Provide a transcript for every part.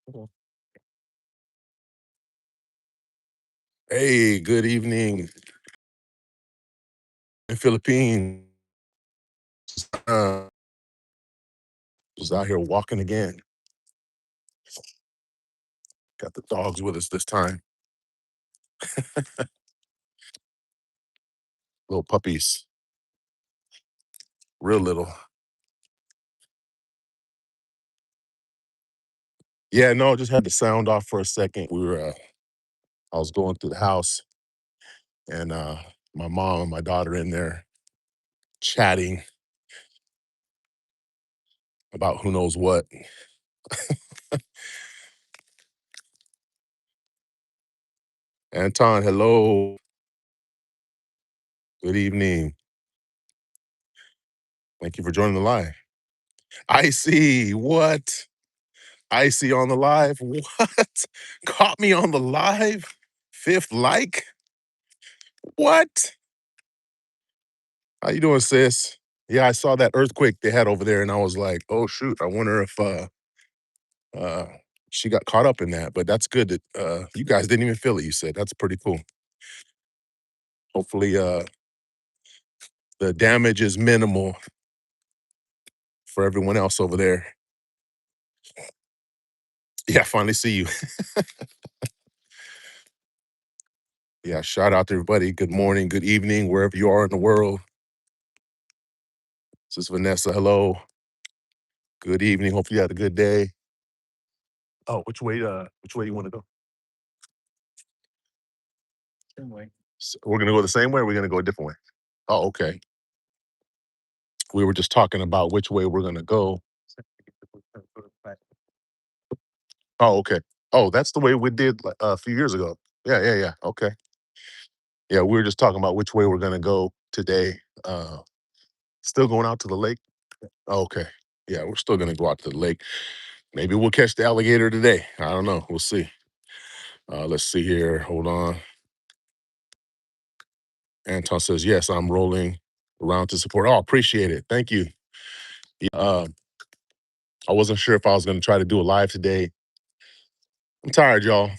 Mhm. Hey, good evening in Philippines. Uh, just out here walking again. Got the dogs with us this time. Little puppies, real little. Yeah, no, just had the sound off for a second. I was going through the house and my mom and my daughter in there chatting about who knows what. Anton, hello. Good evening. Thank you for joining the live. I see. What? I see on the live. What? Caught me on the live? Fifth like? What? How you doing, sis? Yeah, I saw that earthquake they had over there, and I was like, "Oh shoot, I wonder if uh she got caught up in that." But that's good that you guys didn't even feel it. You said that's pretty cool. Hopefully, the damage is minimal for everyone else over there. Yeah, finally see you. Yeah, shout out to everybody. Good morning, good evening, wherever you are in the world. This is Vanessa. Hello. Good evening. Hope you had a good day. Oh, which way you want to go? We're gonna go the same way, or we're gonna go a different way. Oh, okay. We were just talking about which way we're gonna go. Oh, okay. Oh, that's the way we did like, a few years ago. Yeah, yeah, yeah. Okay. Yeah, we were just talking about which way we're gonna go today. Still going out to the lake. Oh, okay. Yeah, we're still gonna go out to the lake. Maybe we'll catch the alligator today. I don't know. We'll see. Let's see here. Hold on. Anton says, yes, I'm rolling around to support. Oh, appreciate it. Thank you. Yeah, I wasn't sure if I was going to try to do a live today. I'm tired, y'all.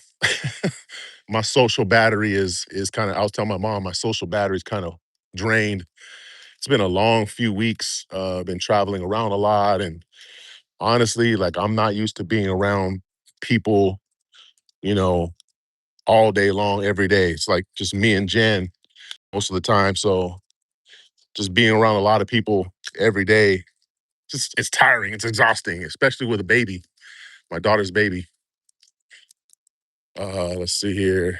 My social battery is kind of. I was telling my mom my social battery is kind of drained. It's been a long few weeks. Been traveling around a lot, and honestly, like I'm not used to being around people, you know, all day long, every day. It's like just me and Jen most of the time. So just being around a lot of people every day, just it's tiring. It's exhausting, especially with a baby, my daughter's baby. Let's see here.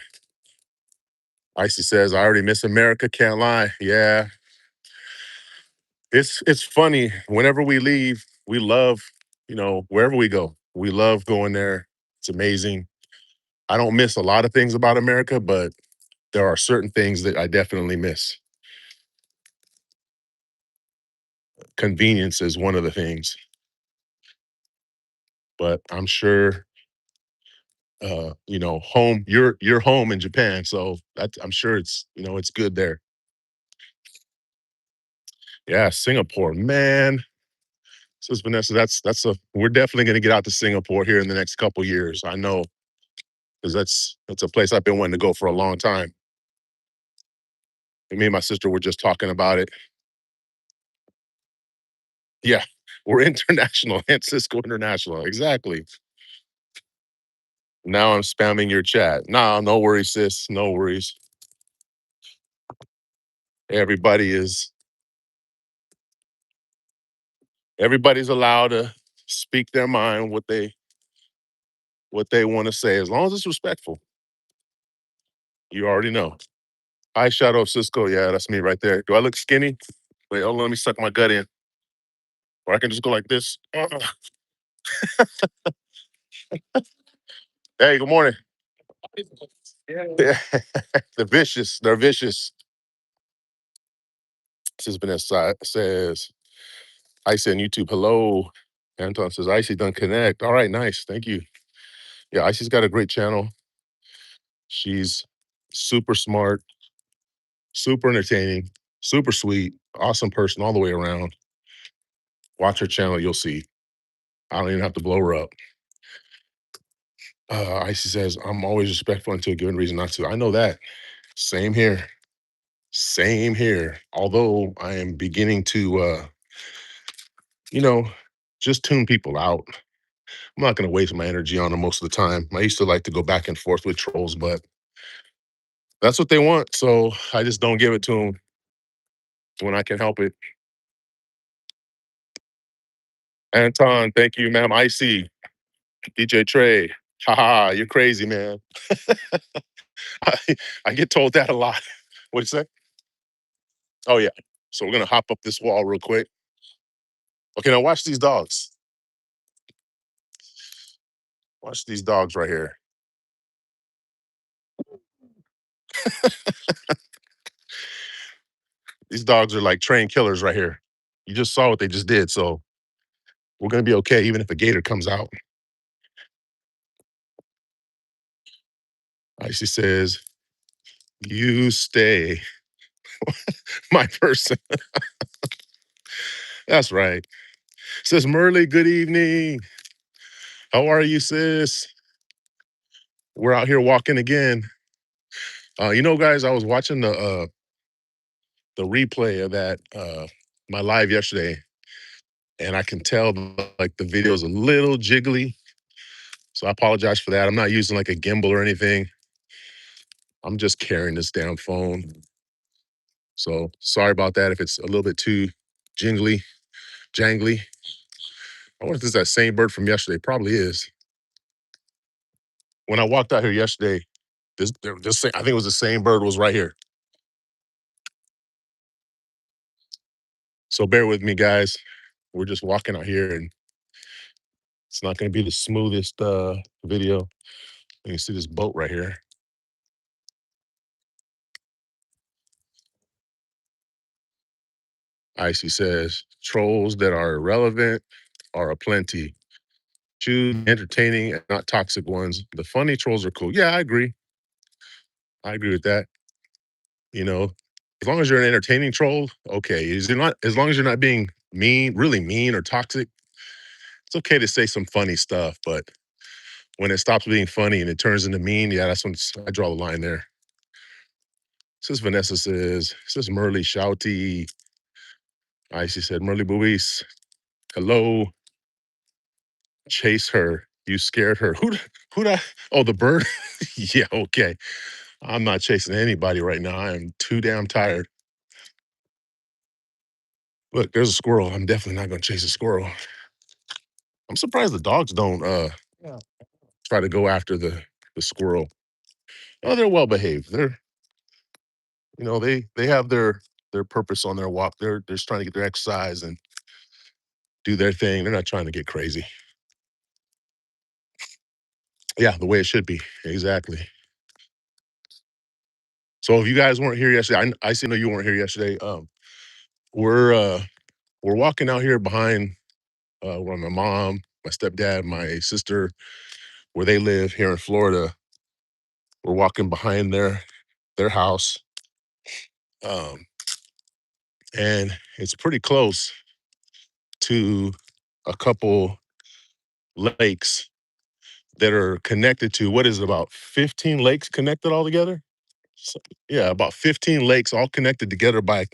Icy says, I already miss America, can't lie. Yeah. It's funny. Whenever we leave, we love, wherever we go. We love going there. It's amazing. I don't miss a lot of things about America, but there are certain things that I definitely miss. Convenience is one of the things, but I'm sure home, you're home in Japan. So that's I'm sure it's good there. Yeah, Singapore, man. Says Vanessa, that's a we're definitely gonna get out to Singapore here in the next couple years. I know, because that's a place I've been wanting to go for a long time. And me and my sister were just talking about it. Yeah, we're international, and Cisco International. Exactly. Now I'm spamming your chat. No, no worries, sis. No worries. Everybody is everybody's allowed to speak their mind, what they want to say, as long as it's respectful. You already know. Hi, Shadow of Cisco. Yeah, that's me right there. Do I look skinny? Wait, hold on, let me suck my gut in. Or I can just go like this. Hey, good morning. Yeah. They're vicious. This is Vanessa says, Icy on YouTube, hello. Anton says, Icy done connect. All right, nice. Thank you. Yeah, Icy's got a great channel. She's super smart, super entertaining, super sweet, awesome person all the way around. Watch her channel, you'll see. I don't even have to blow her up. Icy says, I'm always respectful until given reason not to. I know that. Same here. Same here. Although I am beginning to, you know, just tune people out. I'm not going to waste my energy on them most of the time. I used to like to go back and forth with trolls, but that's what they want. So I just don't give it to them when I can help it. Anton, thank you, ma'am. Icy, DJ Trey. Haha, you're crazy, man. I, I get told that a lot. What'd you say? Oh, yeah. So we're going to hop up this wall real quick. Okay, now watch these dogs. Watch these dogs right here. These dogs are like trained killers right here. You just saw what they just did. So we're going to be okay, even if a gator comes out. Icy says, you stay my person. That's right. Says Merle, good evening. How are you, sis? We're out here walking again. Guys, I was watching the replay of that my live yesterday, and I can tell like the video is a little jiggly. So I apologize for that. I'm not using like a gimbal or anything. I'm just carrying this damn phone. So sorry about that if it's a little bit too jangly. I wonder if this is that same bird from yesterday. Probably is. When I walked out here yesterday, I think it was the same bird was right here. So bear with me, guys. We're just walking out here, and it's not going to be the smoothest video. You can see this boat right here. Icy says, trolls that are irrelevant are aplenty. Choose entertaining and not toxic ones. The funny trolls are cool. Yeah, I agree. I agree with that. You know, as long as you're an entertaining troll, okay. As long as you're not being mean, really mean or toxic, it's okay to say some funny stuff. But when it stops being funny and it turns into mean, yeah, that's when I draw the line there. Says Vanessa says Merle Shouty. Icy said, Merle Buis, hello. Chase her. You scared her. Who'd I? Oh, the bird? Yeah, okay. I'm not chasing anybody right now. I am too damn tired. Look, there's a squirrel. I'm definitely not gonna chase a squirrel. I'm surprised the dogs don't try to go after the squirrel. Oh, they're well behaved. They have their purpose on their walk. They're just trying to get their exercise and do their thing. They're not trying to get crazy. Yeah, the way it should be. Exactly. So if you guys weren't here yesterday, I see. No, you weren't here yesterday. We're uh, we're walking out here behind where my mom, my stepdad, my sister, where they live here in Florida. We're walking behind their house, um, and it's pretty close to a couple lakes that are connected to what is it, about 15 lakes connected all together. So, yeah, about 15 lakes all connected together by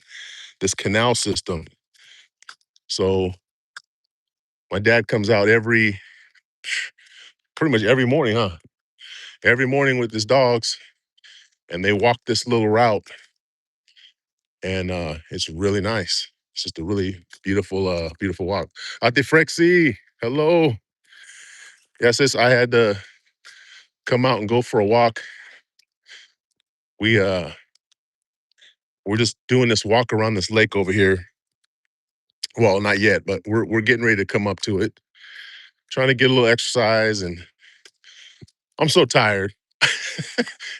this canal system. So my dad comes out pretty much every morning, huh? Every morning with his dogs, and they walk this little route, and it's really nice. It's just a really beautiful walk. Ate Frexy, hello. Yes, I had to come out and go for a walk. We're just doing this walk around this lake over here. Well, not yet, but we're getting ready to come up to it. Trying to get a little exercise, and I'm so tired.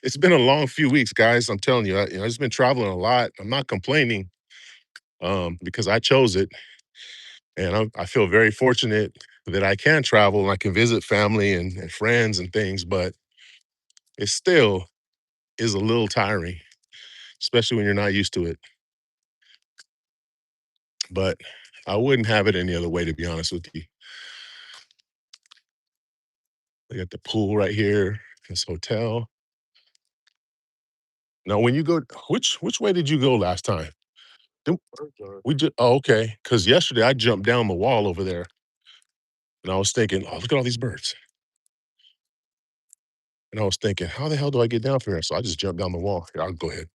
It's been a long few weeks, guys. I'm telling you, I've just been traveling a lot. I'm not complaining because I chose it, and I feel very fortunate that I can travel and I can visit family and friends and things. But it still is a little tiring, especially when you're not used to it. But I wouldn't have it any other way, to be honest with you. They got the pool right here, this hotel. Now, when you go, which way did you go last time? Didn't- We just oh, okay. Because yesterday I jumped down the wall over there, and I was thinking, oh, look at all these birds. And I was thinking, how the hell do I get down from here? So I just jumped down the wall. Here, I'll go ahead.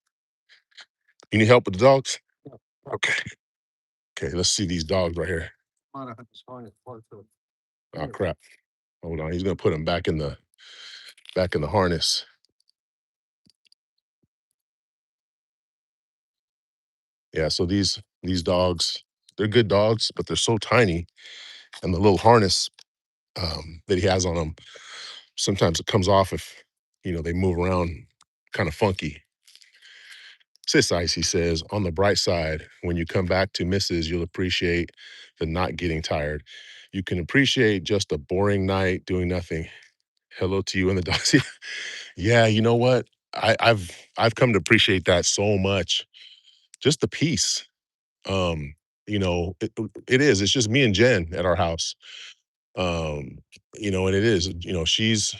You need help with the dogs? Okay. Okay, let's see these dogs right here. Oh crap. Hold on. He's gonna put them back in the harness. Yeah, so these dogs, they're good dogs, but they're so tiny, and the little harness that he has on them, sometimes it comes off if they move around kind of funky. Sis Icy says, on the bright side, when you come back to Mrs., you'll appreciate the not getting tired. You can appreciate just a boring night doing nothing. Hello to you and the dogs. Yeah, you know what? I've come to appreciate that so much. Just the peace. Um, it is. It's just me and Jen at our house. Um, and it is, she's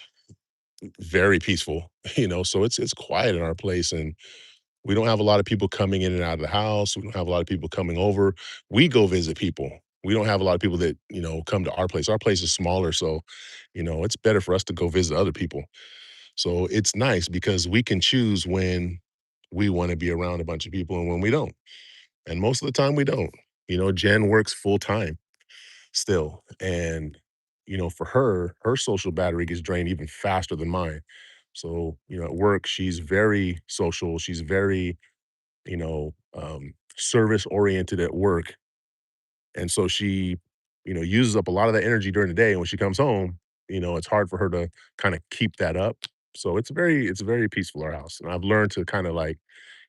very peaceful, so it's quiet in our place, and we don't have a lot of people coming in and out of the house. We don't have a lot of people coming over. We go visit people. We don't have a lot of people that, come to our place. Our place is smaller, so, it's better for us to go visit other people. So it's nice because we can choose when we want to be around a bunch of people and when we don't. And most of the time we don't. Jen works full time still. And, for her social battery gets drained even faster than mine. So, at work, she's very social. She's very, service oriented at work. And so she, uses up a lot of that energy during the day. And when she comes home, it's hard for her to kind of keep that up. So it's very peaceful, our house. And I've learned to kind of like,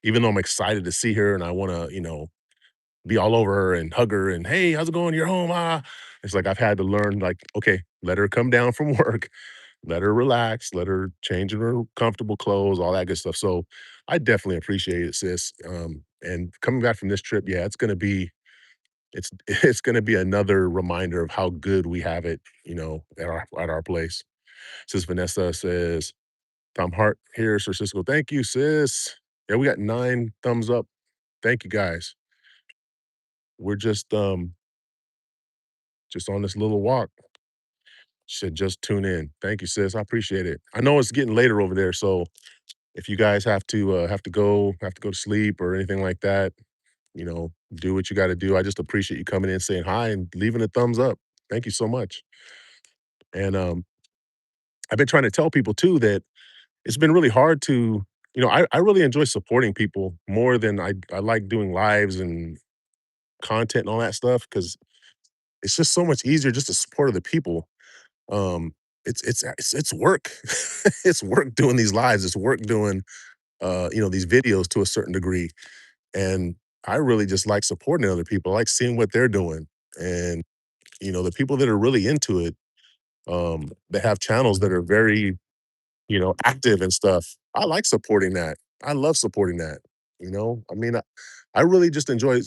even though I'm excited to see her and I want to, be all over her and hug her and, "Hey, how's it going? You're home, ah." It's like I've had to learn, like, okay, let her come down from work, let her relax, let her change in her comfortable clothes, all that good stuff. So I definitely appreciate it, sis. And coming back from this trip, yeah, it's it's gonna be another reminder of how good we have it, at our place. Sis Vanessa says, Tom Hart here, Sir Cisco. Thank you, sis. Yeah, we got 9 thumbs up. Thank you guys. We're just on this little walk. She said, just tune in. Thank you, sis. I appreciate it. I know it's getting later over there, so if you guys have to go to sleep or anything like that, do what you got to do. I just appreciate you coming in, saying hi, and leaving a thumbs up. Thank you so much. And I've been trying to tell people too that it's been really hard to, I really enjoy supporting people more than I like doing lives and content and all that stuff because it's just so much easier just to support other people. Um, it's work. It's work doing these lives. It's work doing these videos to a certain degree. And I really just like supporting other people. I like seeing what they're doing. And, the people that are really into it, that have channels that are very, active and stuff. I like supporting that. I love supporting that. I mean, I really just enjoy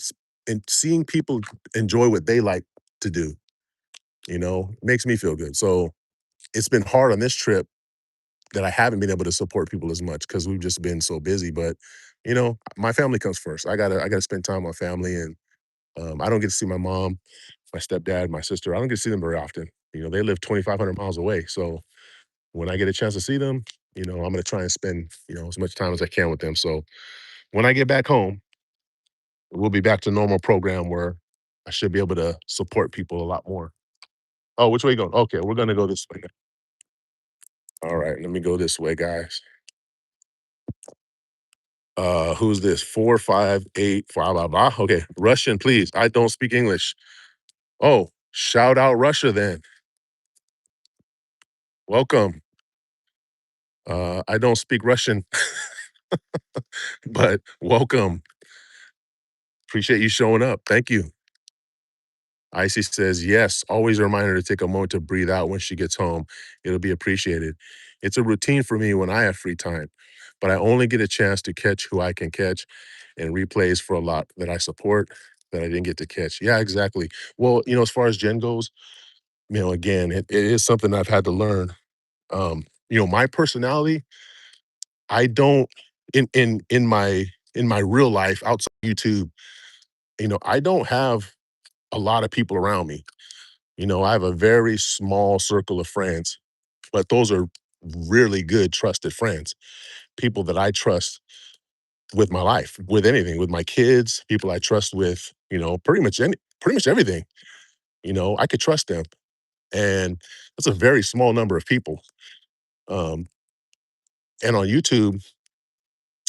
and seeing people enjoy what they like to do, makes me feel good. So it's been hard on this trip that I haven't been able to support people as much because we've just been so busy. But my family comes first. I gotta spend time with my family, and I don't get to see my mom, my stepdad, my sister. I don't get to see them very often. They live 2,500 miles away. So when I get a chance to see them, I'm gonna try and spend as much time as I can with them. So when I get back home, we'll be back to normal program where I should be able to support people a lot more. Oh, which way you going? Okay, we're gonna go this way. All right, let me go this way, guys. Who's this? 458 blah blah blah. Okay, Russian, please. I don't speak English. Oh, shout out Russia then. Welcome. I don't speak Russian, but welcome. Appreciate you showing up. Thank you. Icy says, yes, always a reminder to take a moment to breathe out when she gets home. It'll be appreciated. It's a routine for me when I have free time, but I only get a chance to catch who I can catch and replays for a lot that I support that I didn't get to catch. Yeah, exactly. Well, as far as Jen goes, again, it is something I've had to learn. My personality, I don't in my real life outside YouTube, I don't have a lot of people around me. I have a very small circle of friends, but those are really good trusted friends, people that I trust with my life, with anything, with my kids, people I trust with, pretty much everything. I could trust them. And that's a very small number of people. Um, and on YouTube,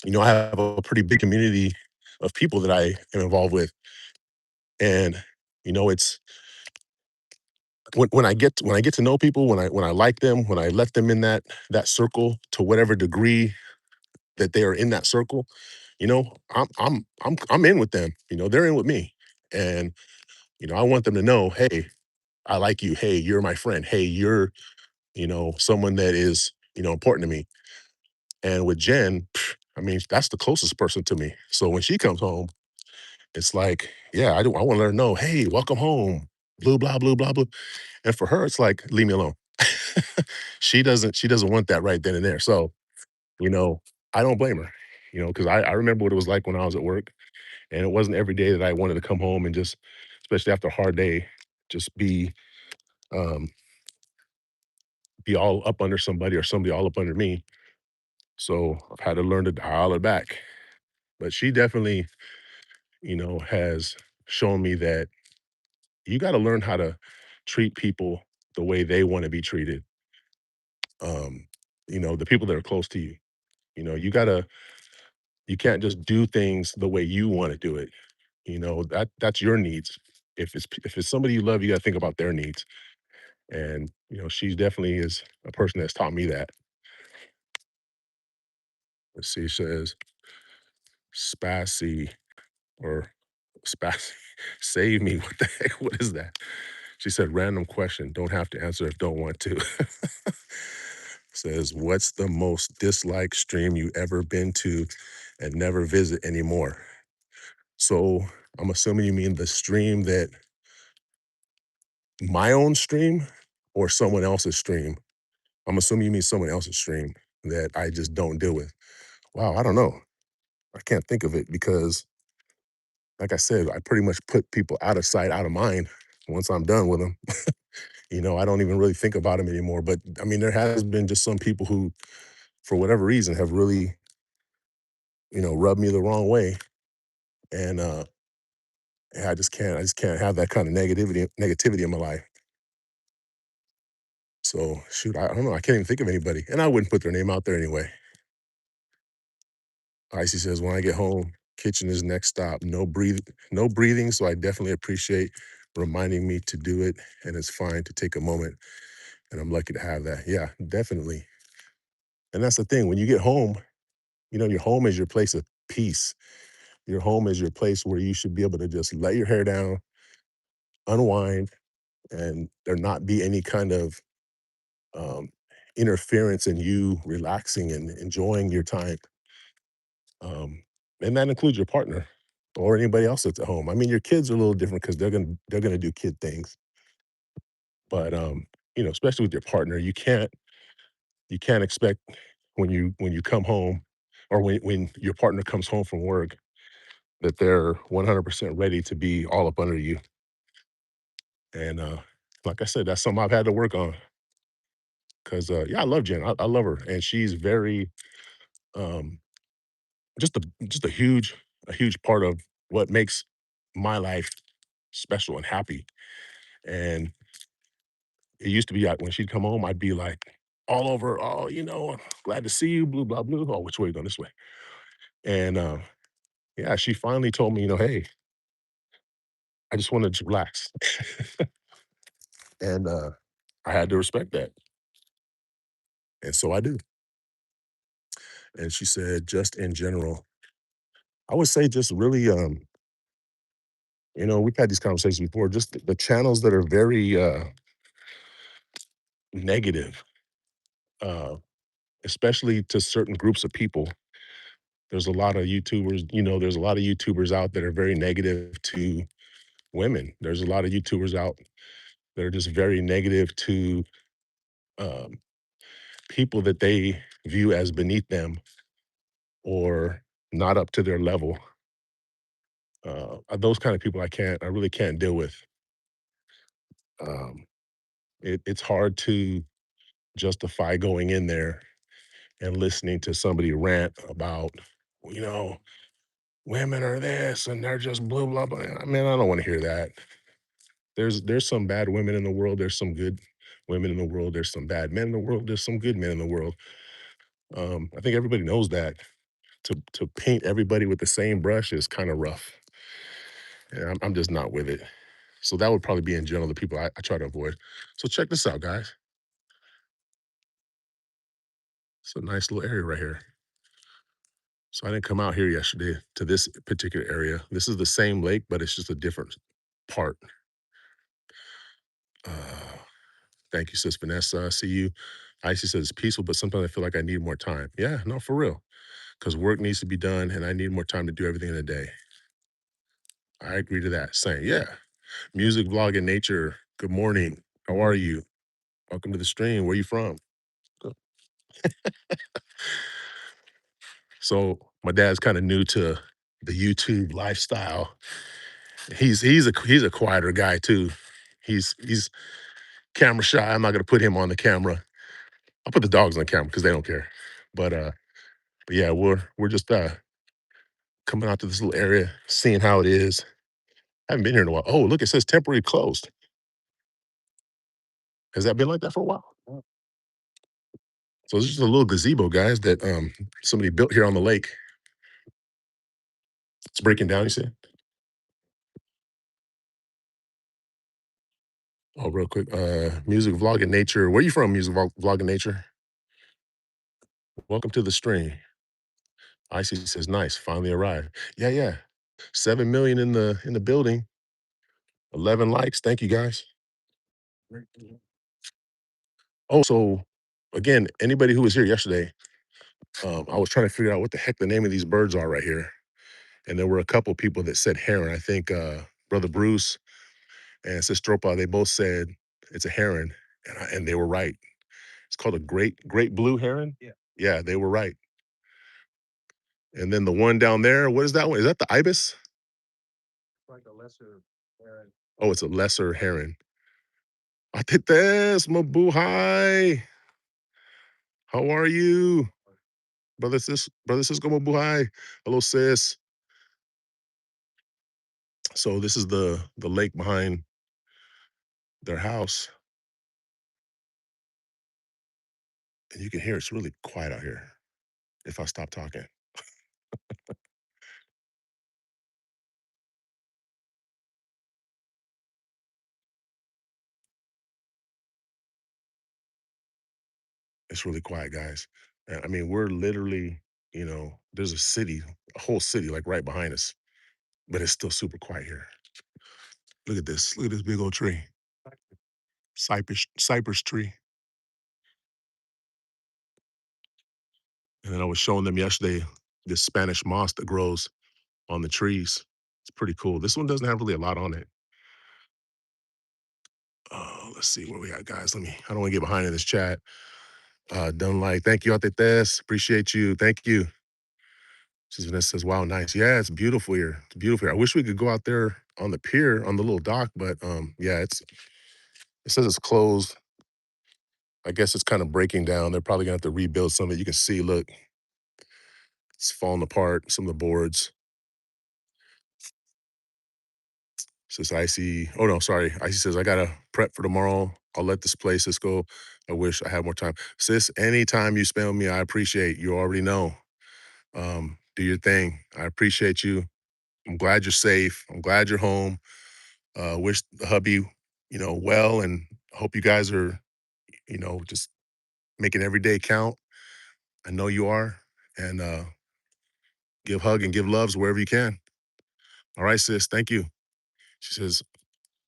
I have a pretty big community of people that I am involved with. And, it's when I get to know people, when I like them, when I let them in that circle to whatever degree that they are in that circle, I'm in with them. They're in with me. And, I want them to know, hey, I like you. Hey, you're my friend. Hey, you're, someone that is, important to me. And with Jen, I mean, that's the closest person to me. So when she comes home, it's like, yeah, I want to let her know, hey, welcome home. Blah, blah, blah, blah, blah. And for her, it's like, leave me alone. She doesn't want that right then and there. So, you know, I don't blame her, because I remember what it was like when I was at work. And it wasn't every day that I wanted to come home and just, especially after a hard day, just um be all up under somebody or somebody all up under me. So I've had to learn to dial it back. But she definitely, has shown me that you got to learn how to treat people the way they want to be treated. Um, the people that are close to you. You can't just do things the way you want to do it. That's your needs. If it's somebody you love, you got to think about their needs. And she definitely is a person that's taught me that. Let's see, says Spassy or Spassy, save me. What the heck? What is that? She said, random question. Don't have to answer if don't want to. Says, what's the most disliked stream you ever been to and never visit anymore? So I'm assuming you mean the stream that my own stream or someone else's stream. I'm assuming you mean someone else's stream that I just don't deal with. Wow, I don't know. I can't think of it because, like I said, I pretty much put people out of sight, out of mind once I'm done with them. I don't even really think about them anymore. But I mean, there has been just some people who, for whatever reason, have really, rubbed me the wrong way. And yeah, I just can't have that kind of negativity in my life. So shoot, I don't know. I can't even think of anybody. And I wouldn't put their name out there anyway. Icy says, when I get home, kitchen is next stop. No breathing. So I definitely appreciate reminding me to do it. And it's fine to take a moment. And I'm lucky to have that. Yeah, definitely. And that's the thing. When you get home, your home is your place of peace. Your home is your place where you should be able to just let your hair down, unwind, and there not be any kind of um, interference in you relaxing and enjoying your time. Um, and that includes your partner or anybody else that's at home. I mean, your kids are a little different because they're gonna do kid things, but especially with your partner, you can't expect when you come home or when your partner comes home from work that they're 100% ready to be all up under you. And like I said, that's something I've had to work on because yeah, I love Jen. I love her, and she's very um, just a huge part of what makes my life special and happy. And it used to be like when she'd come home, I'd be like all over, oh, glad to see you, blue, blah, blue. Oh, which way you going this way? And yeah, she finally told me, hey, I just wanted to relax. And I had to respect that. And so I do. And she said, just in general, I would say just really, we've had these conversations before, just the channels that are very negative, uh, especially to certain groups of people. There's a lot of YouTubers, there's a lot of YouTubers out that are very negative to women. There's a lot of YouTubers out that are just very negative to um, people that they view as beneath them or not up to their level. Those kind of people I really can't deal with. Um, it's hard to justify going in there and listening to somebody rant about, you know, women are this and they're just blah blah blah. I mean, I don't want to hear that. There's some bad women in the world. There's some good women in the world. There's some bad men in the world. There's some good men in the world. I think everybody knows that. To paint everybody with the same brush is kind of rough. And I'm just not with it. So that would probably be in general the people I try to avoid. So check this out, guys. It's a nice little area right here. So I didn't come out here yesterday to this particular area. This is the same lake, but it's just a different part. Uh, Thank you, sis Vanessa. I see you. Icy says it's peaceful, but sometimes I feel like I need more time. Yeah, no, for real. Because work needs to be done and I need more time to do everything in a day. I agree to that. Same. Yeah. Music, vlog, and nature. Good morning. How are you? Welcome to the stream. Where you from? Good. So my dad's kind of new to the YouTube lifestyle. He's a quieter guy too. He's camera shy. I'm not gonna put him on the camera. I'll put the dogs on the camera because they don't care. But but yeah, we're just coming out to this little area, seeing how it is. I haven't been here in a while. Oh, look, it says temporary closed. Has that been like that for a while? So it's just a little gazebo, guys, that somebody built here on the lake. It's breaking down, you see? Oh, real quick. Music, vlog, and nature. Where you from, music, vlog, and nature? Welcome to the stream. Icy says, nice, finally arrived. Yeah, yeah. 7 million in the building, 11 likes. Thank you guys. Oh, so again, anybody who was here yesterday, I was trying to figure out what the heck the name of these birds are right here. And there were a couple people that said heron. I think Brother Bruce and Sister Opa, they both said it's a heron, and they were right. It's called a great blue heron. Yeah, they were right. And then the one down there, what is that one? Is that the ibis? Oh, it's a lesser heron. Atites, mabuhay. How are you? Brother Cisco Mabuhay. Hello, sis. So this is the lake behind their house. And you can hear it's really quiet out here if I stop talking. It's really quiet, guys. I mean, we're literally, there's a city, a whole city like right behind us, but it's still super quiet here. Look at this. Look at this big old tree. Cypress tree. And then I was showing them yesterday this Spanish moss that grows on the trees. It's pretty cool. This one doesn't have really a lot on it. Let's see what we got, guys. I don't want to get behind in this chat. Done like, thank you, Atetes. Appreciate you. Thank you. Sis Vanessa says, wow, nice. Yeah, it's beautiful here. It's beautiful here. I wish we could go out there on the pier on the little dock, but yeah, it says it's closed. I guess it's kind of breaking down. They're probably gonna have to rebuild some of it. You can see, look, it's falling apart, some of the boards. Says Icy. Oh no, sorry. Icy says, I gotta prep for tomorrow. I'll let this play, Cisco. I wish I had more time. Sis, anytime you spend with me, I appreciate. You already know. Do your thing. I appreciate you. I'm glad you're safe. I'm glad you're home. Wish the hubby, well, and hope you guys are, just making every day count. I know you are. And give hug and give loves wherever you can. All right, sis. Thank you. She says,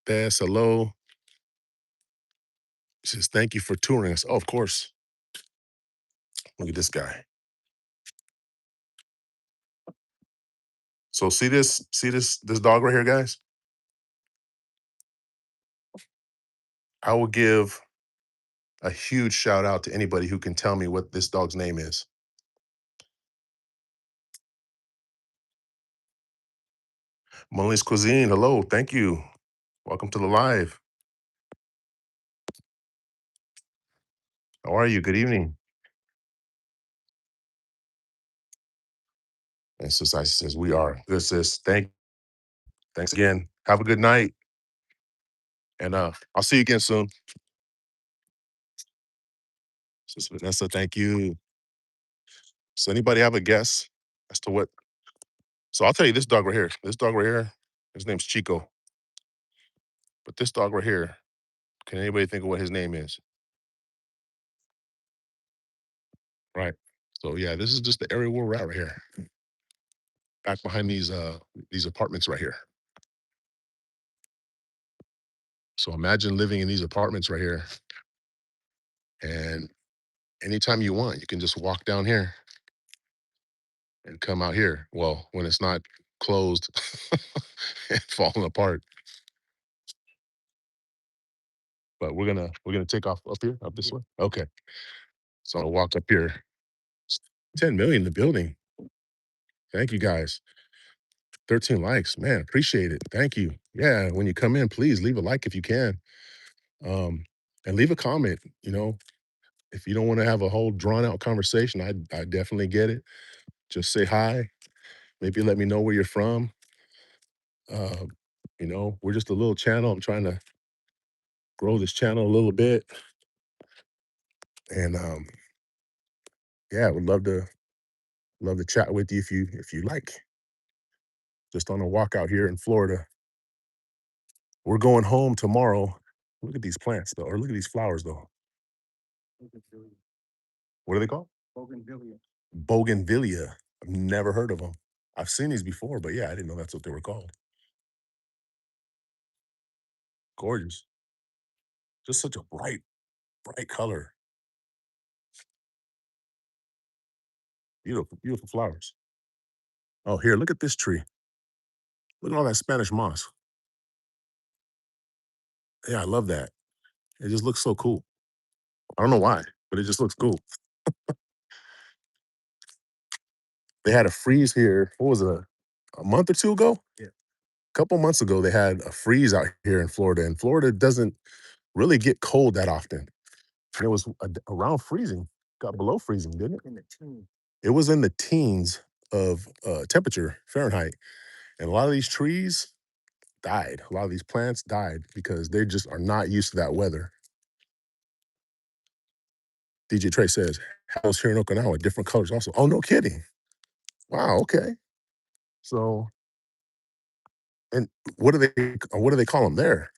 Des, hello. She says, thank you for touring us. Oh, of course. Look at this guy. So see this dog right here, guys? I will give a huge shout out to anybody who can tell me what this dog's name is. Molly's Cuisine, hello, thank you. Welcome to the live. How are you? Good evening. And Society says we are. Good sis. Thanks again. Have a good night. And I'll see you again soon. Sis Vanessa, thank you. So anybody have a guess as to what? So I'll tell you this dog right here. This dog right here, his name's Chico. But this dog right here, can anybody think of what his name is? Right. So yeah, this is just the area where we're at right here. Back behind these apartments right here. So imagine living in these apartments right here. And anytime you want, you can just walk down here and come out here. Well, when it's not closed and falling apart. But we're gonna take off up here, up this way. Okay. So I'll walk up here. 10 million in the building. Thank you guys. 13 likes. Man, appreciate it. Thank you. Yeah, when you come in, please leave a like if you can. And leave a comment. If you don't want to have a whole drawn out conversation, I definitely get it. Just say hi. Maybe let me know where you're from. Uh, we're just a little channel. I'm trying to grow this channel a little bit. And yeah, would love to chat with you if you like. Just on a walk out here in Florida. We're going home tomorrow. Look at these plants though, or look at these flowers though. What are they called? Bougainvillea. I've never heard of them. I've seen these before, but yeah, I didn't know that's what they were called. Gorgeous. Just such a bright color. Beautiful, beautiful flowers. Oh, here, look at this tree. Look at all that Spanish moss. Yeah, I love that. It just looks so cool. I don't know why, but it just looks cool. They had a freeze here. What was it? A month or two ago? Yeah. A couple months ago, they had a freeze out here in Florida, and Florida doesn't really get cold that often. And it was around freezing, got below freezing, didn't it? It was in the teens of temperature Fahrenheit, and a lot of these trees died. A lot of these plants died because they just are not used to that weather. DJ Trey says, house here in Okinawa, different colors also. Oh, no kidding. Wow, okay. So, and what do they call them there?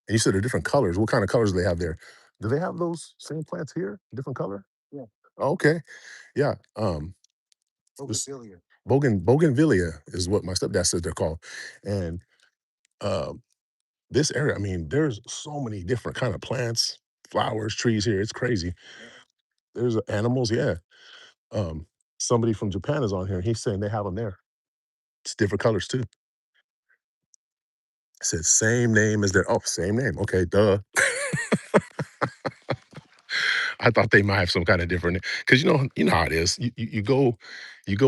And you said they're different colors. What kind of colors do they have there? Do they have those same plants here? Different color? Oh, okay. Yeah. Bougainvillea is what my stepdad said they're called. And um this area, I mean, there's so many different kind of plants, flowers, trees here. It's crazy. There's animals, yeah. Um, Somebody from Japan is on here. He's saying they have them there. It's different colors too. I said same name as their same name. Okay, duh. I thought they might have some kind of different because you know how it is. You go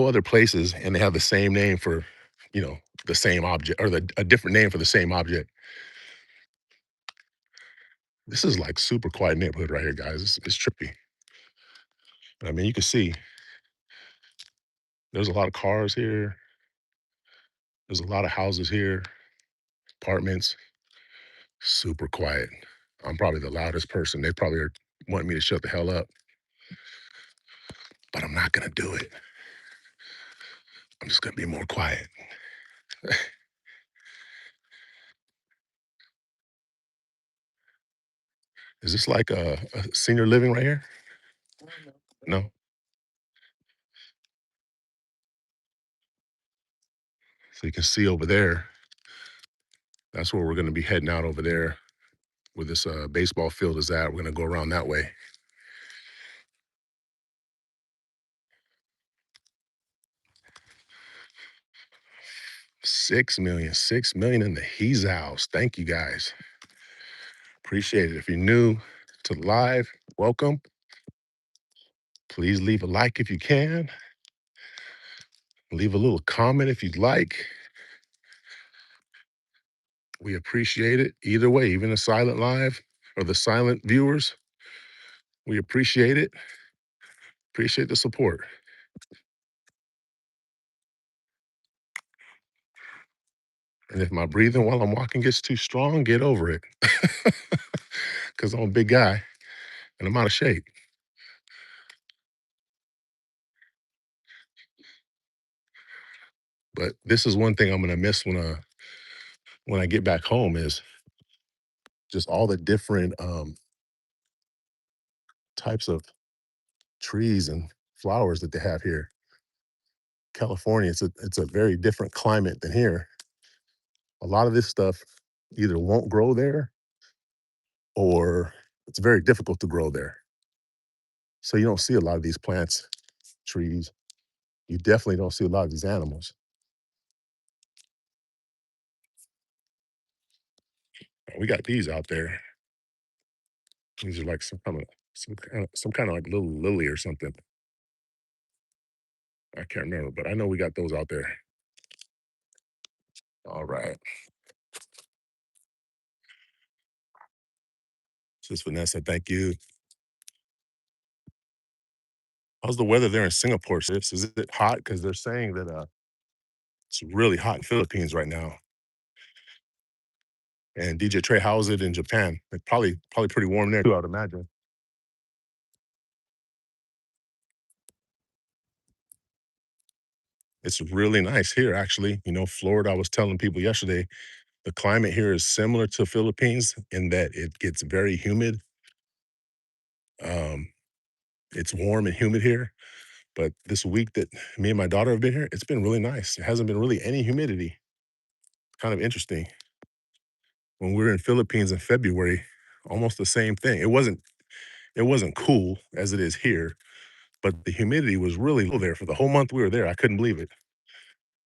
other places and they have the same name for, you know, the same object or a different name for the same object. This is like super quiet neighborhood right here, guys. It's trippy. I mean, you can see there's a lot of cars here. There's a lot of houses here, apartments. Super quiet. I'm probably the loudest person. They probably are wanting me to shut the hell up, but I'm not gonna do it. I'm just gonna be more quiet. Is this like a senior living right here? No. So you can see over there. That's where we're gonna be heading out over there, where this baseball field is at. We're gonna go around that way. 6 million, 6 million in the He's house. Thank you guys. Appreciate it. If you're new to the live. Welcome. Please leave a like if you can. Leave a little comment if you'd like. We appreciate it either way, even the silent live or the silent viewers. We appreciate it. Appreciate the support. And if my breathing while I'm walking gets too strong, get over it. Because I'm a big guy and I'm out of shape. But this is one thing I'm gonna miss when I get back home is just all the different types of trees and flowers that they have here. California, it's a very different climate than here. A lot of this stuff either won't grow there or it's very difficult to grow there. So you don't see a lot of these plants, trees. You definitely don't see a lot of these animals. We got these out there. These are like some kind of like little lily or something. I can't remember, but I know we got those out there. All right. Sis Vanessa, thank you. How's the weather there in Singapore, sis? Is it hot? Because they're saying that it's really hot in Philippines right now. And DJ Trey, how's it in Japan? It's probably pretty warm there too, I would imagine. It's really nice here, actually. Florida, I was telling people yesterday, the climate here is similar to Philippines in that it gets very humid. Um, it's warm and humid here. But this week that me and my daughter have been here, it's been really nice. There hasn't been really any humidity. Kind of interesting. When we were in Philippines in February, almost the same thing. It wasn't cool as it is here, but the humidity was really low there for the whole month we were there. I couldn't believe it.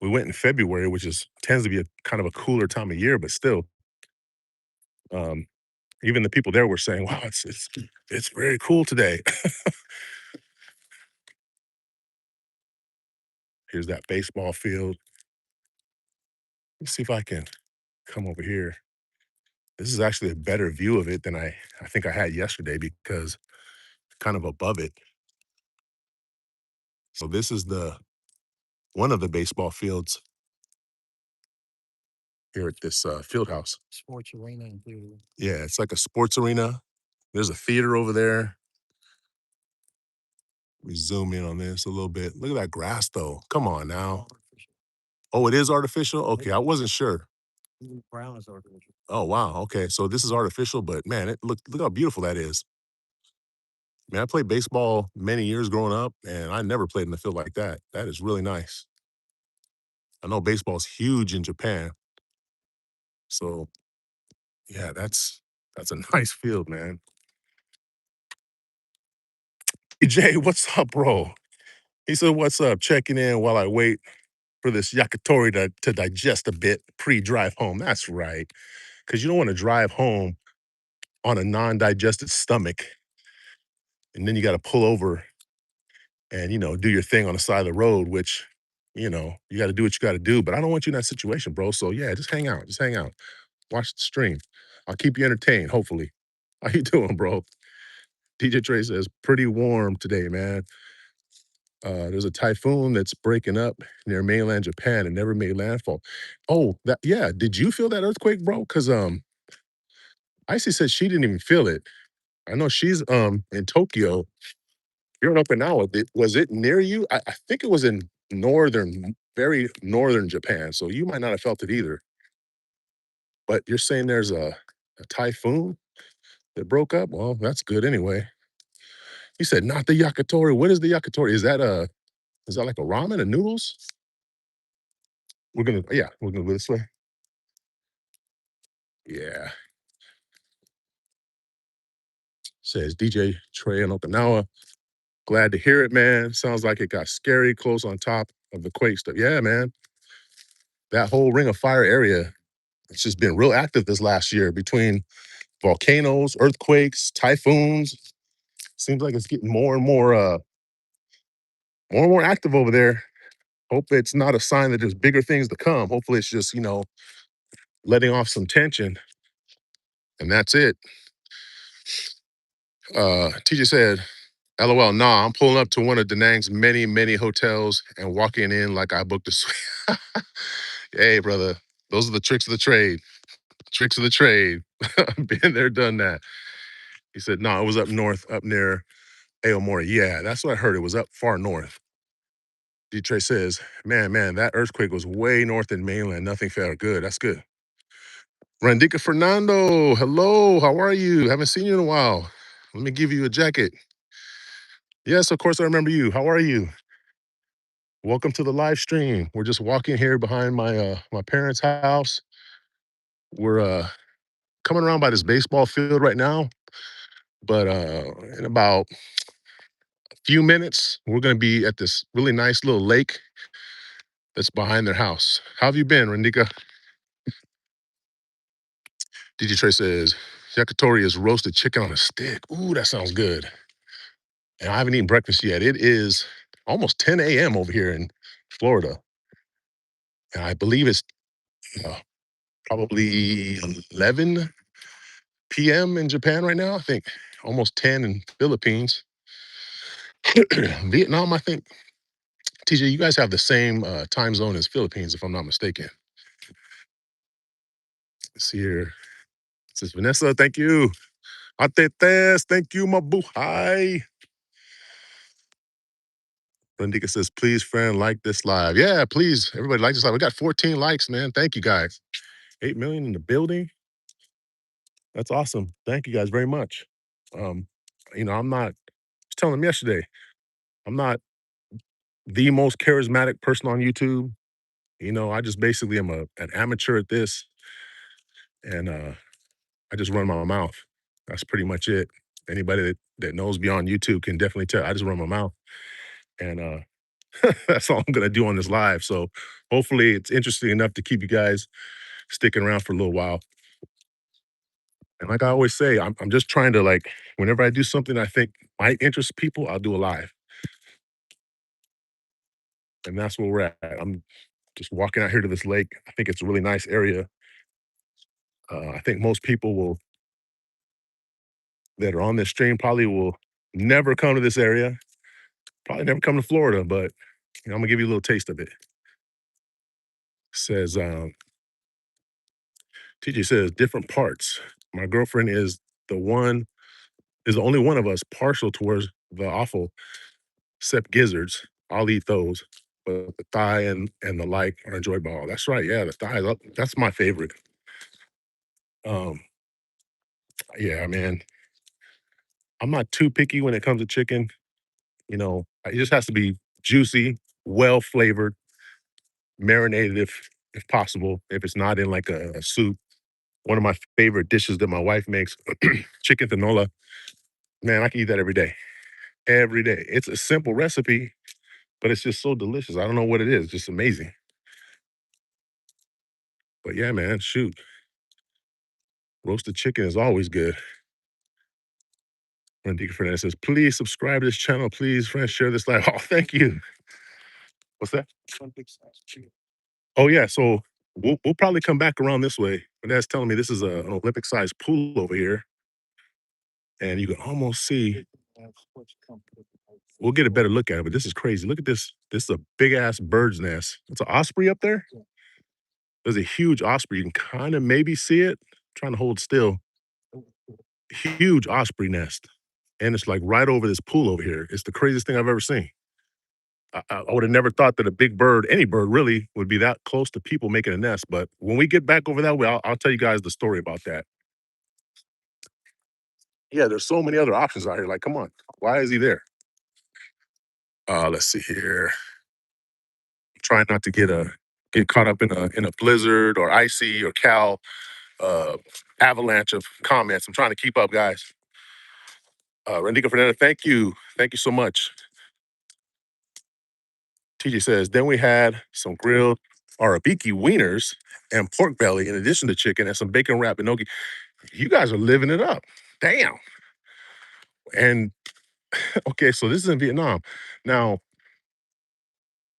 We went in February, which is tends to be a kind of a cooler time of year, but still, um, even the people there were saying, "Wow, it's very cool today." Here's that baseball field. Let's see if I can come over here. This is actually a better view of it than I think I had yesterday because kind of above it. So this is the one of the baseball fields here at this field house. Yeah, it's like a sports arena. There's a theater over there. We zoom in on this a little bit. Look at that grass though. Come on now. Oh, it is artificial? Okay, I wasn't sure. Oh wow. Okay. So this is artificial, but man, look how beautiful that is. Man, I played baseball many years growing up, and I never played in a field like that. That is really nice. I know baseball's huge in Japan. So yeah, that's a nice field, man. Hey Jay, what's up, bro? He said, "What's up? Checking in while I wait for this yakitori to digest a bit pre-drive home." That's right. Because you don't want to drive home on a non-digested stomach, and then you got to pull over and do your thing on the side of the road, which you got to do what you got to do. But I don't want you in that situation, bro. So yeah, just hang out. Just hang out. Watch the stream. I'll keep you entertained. Hopefully. How you doing, bro? DJ Trey says pretty warm today, man. There's a typhoon that's breaking up near mainland Japan and never made landfall. Oh, that yeah. Did you feel that earthquake, bro? Because Icy said she didn't even feel it. I know she's in Tokyo. You're in Okinawa. Was it near you? I think it was in very northern Japan. So you might not have felt it either. But you're saying there's a typhoon that broke up? Well, that's good anyway. You said not the yakitori. What is the yakitori? Is that like a ramen and noodles? We're gonna go this way. Yeah. Says DJ Trey in Okinawa. Glad to hear it, man. Sounds like it got scary close on top of the quake stuff. Yeah, man. That whole Ring of Fire area, it's just been real active this last year between volcanoes, earthquakes, typhoons. Seems like it's getting more and more active over there. Hope it's not a sign that there's bigger things to come. Hopefully it's just, letting off some tension and that's it. TJ said, LOL, nah, I'm pulling up to one of Da Nang's many, many hotels and walking in like I booked a suite. Hey, brother, those are the tricks of the trade. Tricks of the trade. Been there, done that. He said, no, it was up north, up near Aomori. Yeah, that's what I heard. It was up far north. D-Trey says, man, that earthquake was way north in mainland. Nothing felt good. That's good. Randica Fernando, hello, how are you? Haven't seen you in a while. Let me give you a jacket. Yes, of course I remember you. How are you? Welcome to the live stream. We're just walking here behind my parents' house. We're coming around by this baseball field right now, but in about a few minutes, we're gonna be at this really nice little lake that's behind their house. How have you been, Randika? DJ Trey says, yakitori is roasted chicken on a stick. Ooh, that sounds good. And I haven't eaten breakfast yet. It is almost 10 a.m. over here in Florida. And I believe it's uh, probably 11 p.m. in Japan right now. I think almost 10 in Philippines. Vietnam, I think. TJ, you guys have the same time zone as Philippines, if I'm not mistaken. Let's see here. It says Vanessa, thank you. Atetes, thank you, mabuhay. Randika says, please, friend, like this live. Yeah, please, everybody like this live. We got 14 likes, man. Thank you, guys. 8 million in the building. That's awesome. Thank you guys very much. Um, I'm not, I was telling them yesterday, I'm not the most charismatic person on YouTube. I just basically am an amateur at this, and I just run my mouth. That's pretty much it. Anybody that knows me on YouTube can definitely tell. I just run my mouth, and that's all I'm gonna do on this live. So hopefully it's interesting enough to keep you guys sticking around for a little while. And like I always say, I'm just trying to like whenever I do something I think might interest people, I'll do a live, and that's where we're at. I'm just walking out here to this lake. I think it's a really nice area. I think most people will that are on this stream probably will never come to this area, probably never come to Florida, but I'm gonna give you a little taste of it. Says TJ says different parts. My girlfriend the one is the only one of us partial towards the awful, except gizzards. I'll eat those, but the thigh and the like are enjoyable. That's right, yeah, the thigh. That's my favorite. Um, yeah, man, I'm not too picky when it comes to chicken. It just has to be juicy, well flavored, marinated if possible. If it's not in like a soup, one of my favorite dishes that my wife makes, chicken tinola. Man, I can eat that every day. Every day. It's a simple recipe, but it's just so delicious. I don't know what it is. Just amazing. But yeah, man, shoot. Roasted chicken is always good. Randy Fernandez says, please subscribe to this channel. Please, friends, share this live. Oh, thank you. What's that? Oh, yeah. So we'll probably come back around this way. My dad's telling me this is an Olympic sized pool over here. And you can almost see, we'll get a better look at it, but this is crazy. Look at this. This is a big ass bird's nest. It's an osprey up there. There's a huge osprey. You can kind of maybe see it. I'm trying to hold still. Huge osprey nest. And it's like right over this pool over here. It's the craziest thing I've ever seen. I would have never thought that a big bird, any bird really, would be that close to people making a nest. But when we get back over that way, I'll tell you guys the story about that. Yeah, there's so many other options out here. Like, come on, why is he there? Let's see here. Trying not to get caught up in a blizzard or icy or cal uh, avalanche of comments. I'm trying to keep up, guys. Randico Fernandez, thank you so much. TJ says, then we had some grilled arabiki wieners and pork belly in addition to chicken and some bacon wrap enoki. You guys are living it up. Damn. And okay, so this is in Vietnam. Now,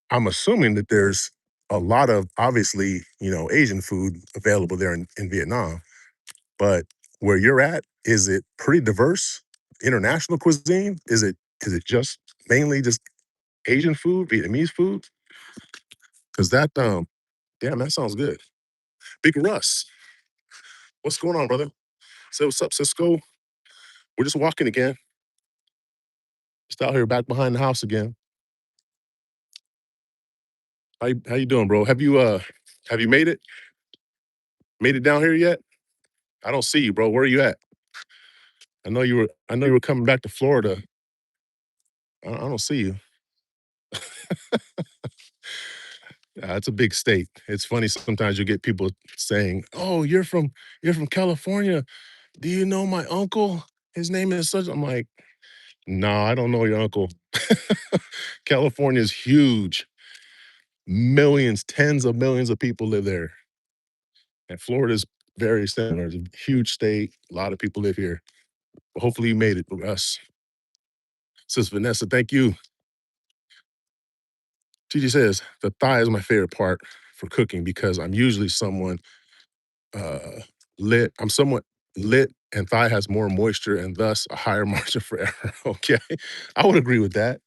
I'm assuming that there's a lot of obviously, Asian food available there in Vietnam, but where you're at, is it pretty diverse? International cuisine? Is it just mainly just Asian food, Vietnamese food? Because damn, that sounds good. Big Russ, what's going on, brother? Say what's up, Cisco. We're just walking again. Just out here back behind the house again. How you doing, bro? Have you made it? Made it down here yet? I don't see you, bro. Where are you at? I know you were coming back to Florida. I don't see you. It's a big state. It's funny sometimes you get people saying, "Oh, you're from California. Do you know my uncle? His name is such." I'm like, "No, I don't know your uncle." California is huge. Millions, tens of millions of people live there. And Florida's very similar. It's a huge state. A lot of people live here. But hopefully you made it, Russ. Sis Vanessa, thank you. TJ says, the thigh is my favorite part for cooking because I'm usually someone uh, lit. I'm somewhat lit, and thigh has more moisture and thus a higher margin for error. Okay. I would agree with that.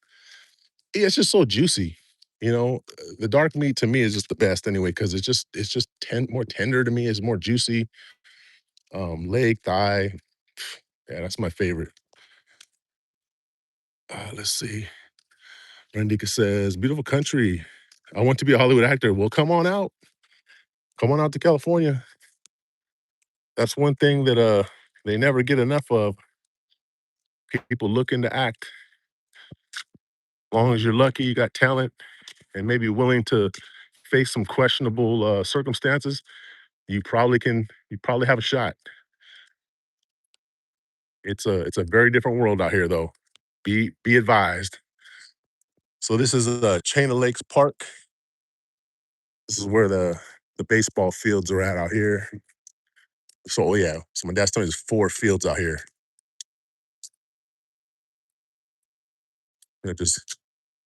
Yeah, it's just so juicy. The dark meat to me is just the best anyway, because it's just more tender to me. It's more juicy. Leg, thigh. Yeah, that's my favorite. Let's see. Randika says, beautiful country. I want to be a Hollywood actor. Well, come on out. Come on out to California. That's one thing that they never get enough of. People looking to act. As long as you're lucky, you got talent, and maybe willing to face some questionable circumstances, you probably have a shot. It's a very different world out here though. Be advised. So this is Chain of Lakes Park. This is where the baseball fields are at out here. So yeah, so my dad's telling me there's 4 fields out here. Just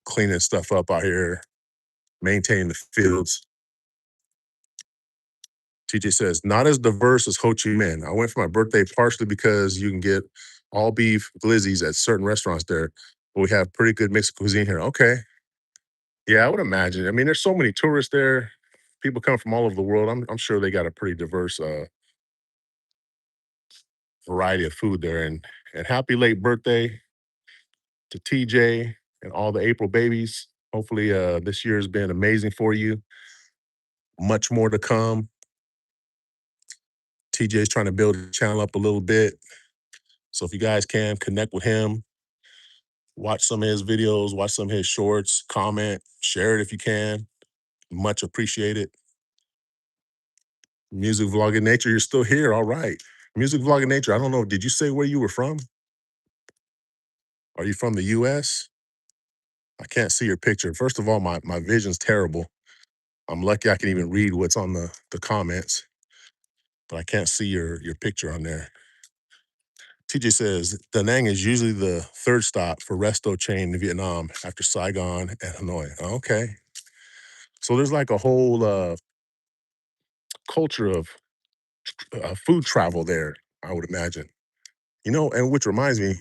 cleaning stuff up out here, maintaining the fields. TJ says, not as diverse as Ho Chi Minh. I went for my birthday partially because you can get all beef glizzies at certain restaurants there, but we have pretty good mixed cuisine here. Okay. Yeah, I would imagine. I mean, there's so many tourists there. People come from all over the world. I'm sure they got a pretty diverse variety of food there. And happy late birthday to TJ and all the April babies. Hopefully, this year has been amazing for you. Much more to come. TJ is trying to build the channel up a little bit. So if you guys can connect with him, watch some of his videos, watch some of his shorts, comment, share it if you can. Much appreciated. Music Vlogging Nature, you're still here. All right. Music Vlogging Nature, I don't know. Did you say where you were from? Are you from the US? I can't see your picture. First of all, my vision's terrible. I'm lucky I can even read what's on the comments, but I can't see your picture on there. TJ says Da Nang is usually the third stop for resto chain in Vietnam after Saigon and Hanoi. Okay. So there's like a whole culture of food travel there, I would imagine. And which reminds me,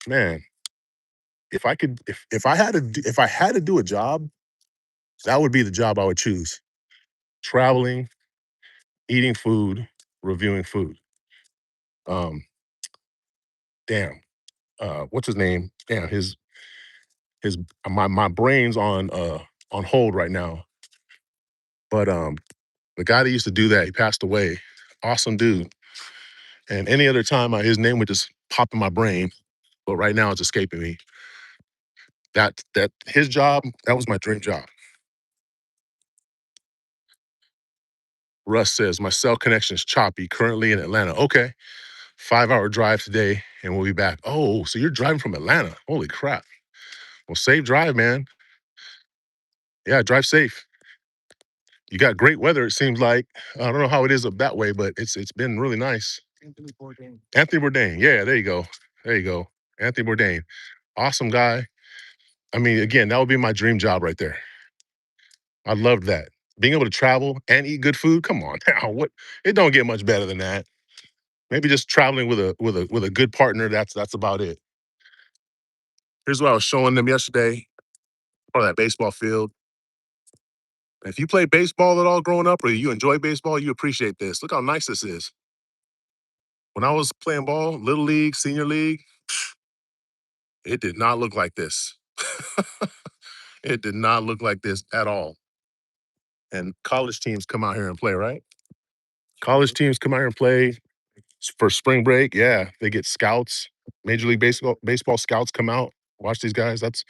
man, if I had to do a job, that would be the job I would choose. Traveling, eating food, reviewing food. Um, damn, what's his name? Damn, his my brain's on hold right now. But the guy that used to do that, he passed away. Awesome dude. And any other time, his name would just pop in my brain. But right now, it's escaping me. That his job, that was my dream job. Russ says my cell connection is choppy. Currently in Atlanta. Okay, 5-hour drive today, and we'll be back. Oh, so you're driving from Atlanta? Holy crap! Well, safe drive, man. Yeah, drive safe. You got great weather, it seems like. I don't know how it is up that way, but it's been really nice. Anthony Bourdain. Yeah, there you go. There you go. Anthony Bourdain. Awesome guy. I mean, again, that would be my dream job right there. I loved that. Being able to travel and eat good food. Come on now. What it don't get much better than that. Maybe just traveling with a good partner. That's about it. Here's what I was showing them yesterday on that baseball field. If you play baseball at all growing up or you enjoy baseball, you appreciate this. Look how nice this is. When I was playing ball, little league, senior league, it did not look like this. It did not look like this at all. And college teams come out here and play, right? College teams come out here and play for spring break. Yeah, they get scouts. Major League Baseball scouts come out. Watch these guys. That's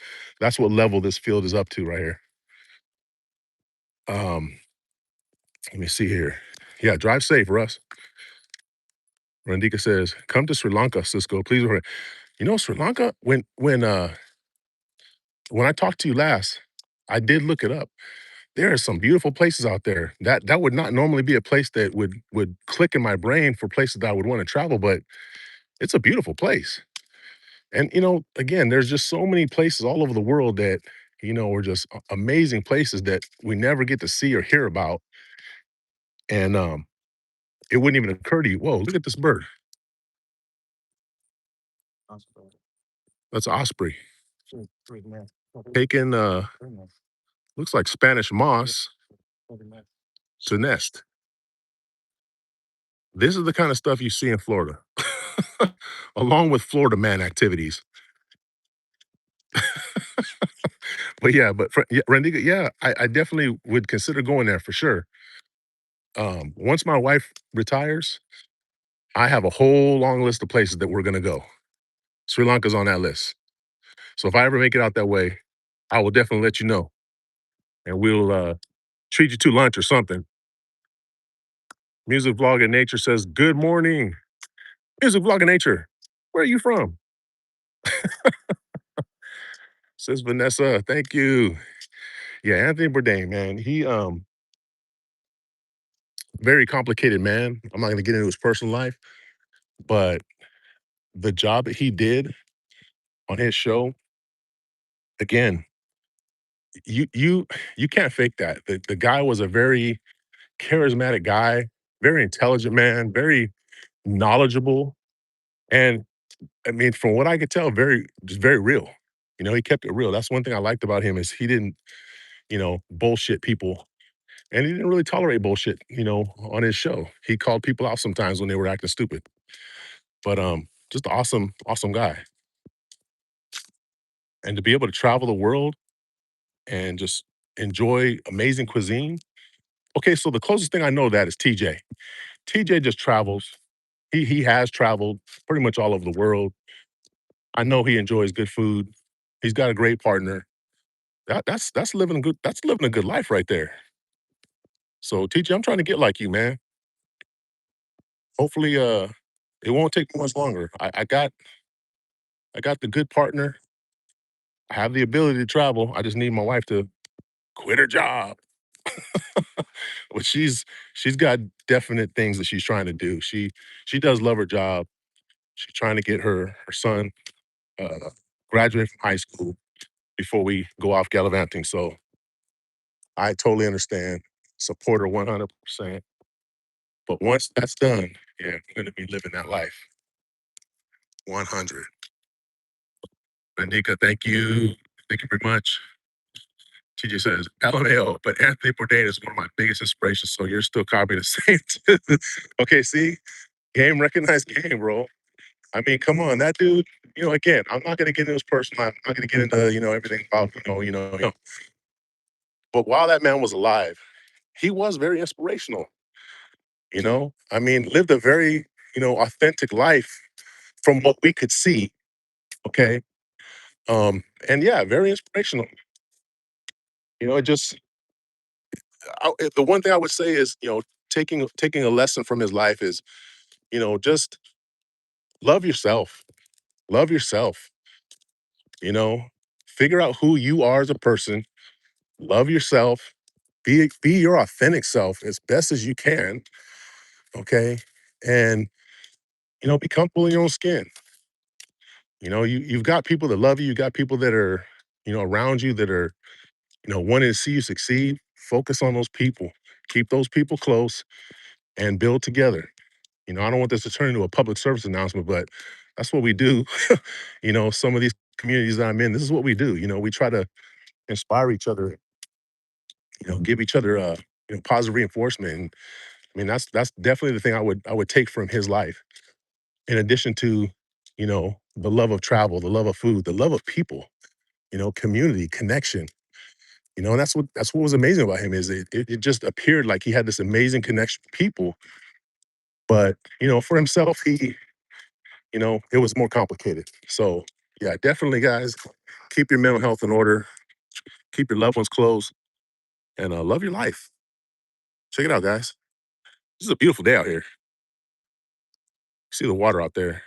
what level this field is up to right here. Um, Let me see here. Yeah, drive safe, Russ. Randika says, "Come to Sri Lanka, Cisco. Please." You know, Sri Lanka. When I talked to you last, I did look it up. There are some beautiful places out there. That would not normally be a place that would click in my brain for places that I would want to travel, but it's a beautiful place. And again, there's just so many places all over the world that are just amazing places that we never get to see or hear about. And it wouldn't even occur to you. Whoa, look at this bird. That's an osprey. Taking looks like Spanish moss to nest. This is the kind of stuff you see in Florida, along with Florida man activities. But yeah, yeah, Randika, yeah, I definitely would consider going there for sure. Once my wife retires, I have a whole long list of places that we're gonna go. Sri Lanka's on that list. So if I ever make it out that way, I will definitely let you know, and we'll treat you to lunch or something. Music Vlog in Nature says, "Good morning, Music Vlog in Nature. Where are you from?" Says Vanessa. Thank you. Yeah, Anthony Bourdain, man. He very complicated man. I'm not gonna get into his personal life, but the job that he did on his show, again, you can't fake that. The guy was a very charismatic guy, very intelligent man, very knowledgeable, and I mean, from what I could tell, just very real. He kept it real. That's one thing I liked about him is he didn't, bullshit people, and he didn't really tolerate bullshit. On his show, he called people out sometimes when they were acting stupid. But just awesome, awesome guy, and to be able to travel the world and just enjoy amazing cuisine. Okay, so the closest thing I know to that is TJ. TJ just travels. He has traveled pretty much all over the world. I know he enjoys good food. He's got a great partner. That's living a good life right there. So TJ, I'm trying to get like you, man. Hopefully, it won't take much longer. I got the good partner. I have the ability to travel. I just need my wife to quit her job. But she's got definite things that she's trying to do. She does love her job. She's trying to get her son uh, graduate from high school before we go off gallivanting. So I totally understand, support her 100%. But once that's done, yeah, we're going to be living that life 100. Anika, thank you. Thank you very much. TJ says, LMAO, but Anthony Bourdain is one of my biggest inspirations. So you're still copying the same. Okay, see, game recognized game, bro. I mean, come on, that dude. Again, I'm not gonna get into his personal life. I'm not gonna get into everything about But while that man was alive, he was very inspirational. I mean, lived a very authentic life from what we could see. Okay, and yeah, very inspirational. It just the one thing I would say is taking a lesson from his life is just love yourself. Love yourself. You know, Figure out who you are as a person. Love yourself Be your authentic self as best as you can, okay? And be comfortable in your own skin. You've got people that love you. You got people that are around you that are wanting to see you succeed. Focus on those people. Keep those people close and build together. I don't want this to turn into a public service announcement, but that's what we do. Some of these communities that I'm in, this is what we do. We try to inspire each other, give each other positive reinforcement. And I mean, that's definitely the thing I would take from his life. In addition to, the love of travel, the love of food, the love of people, community, connection. And that's what was amazing about him is it just appeared like he had this amazing connection with people, but for himself, it was more complicated. So yeah, definitely, guys, keep your mental health in order, keep your loved ones close, and love your life. Check it out, guys. This is a beautiful day out here. See the water out there.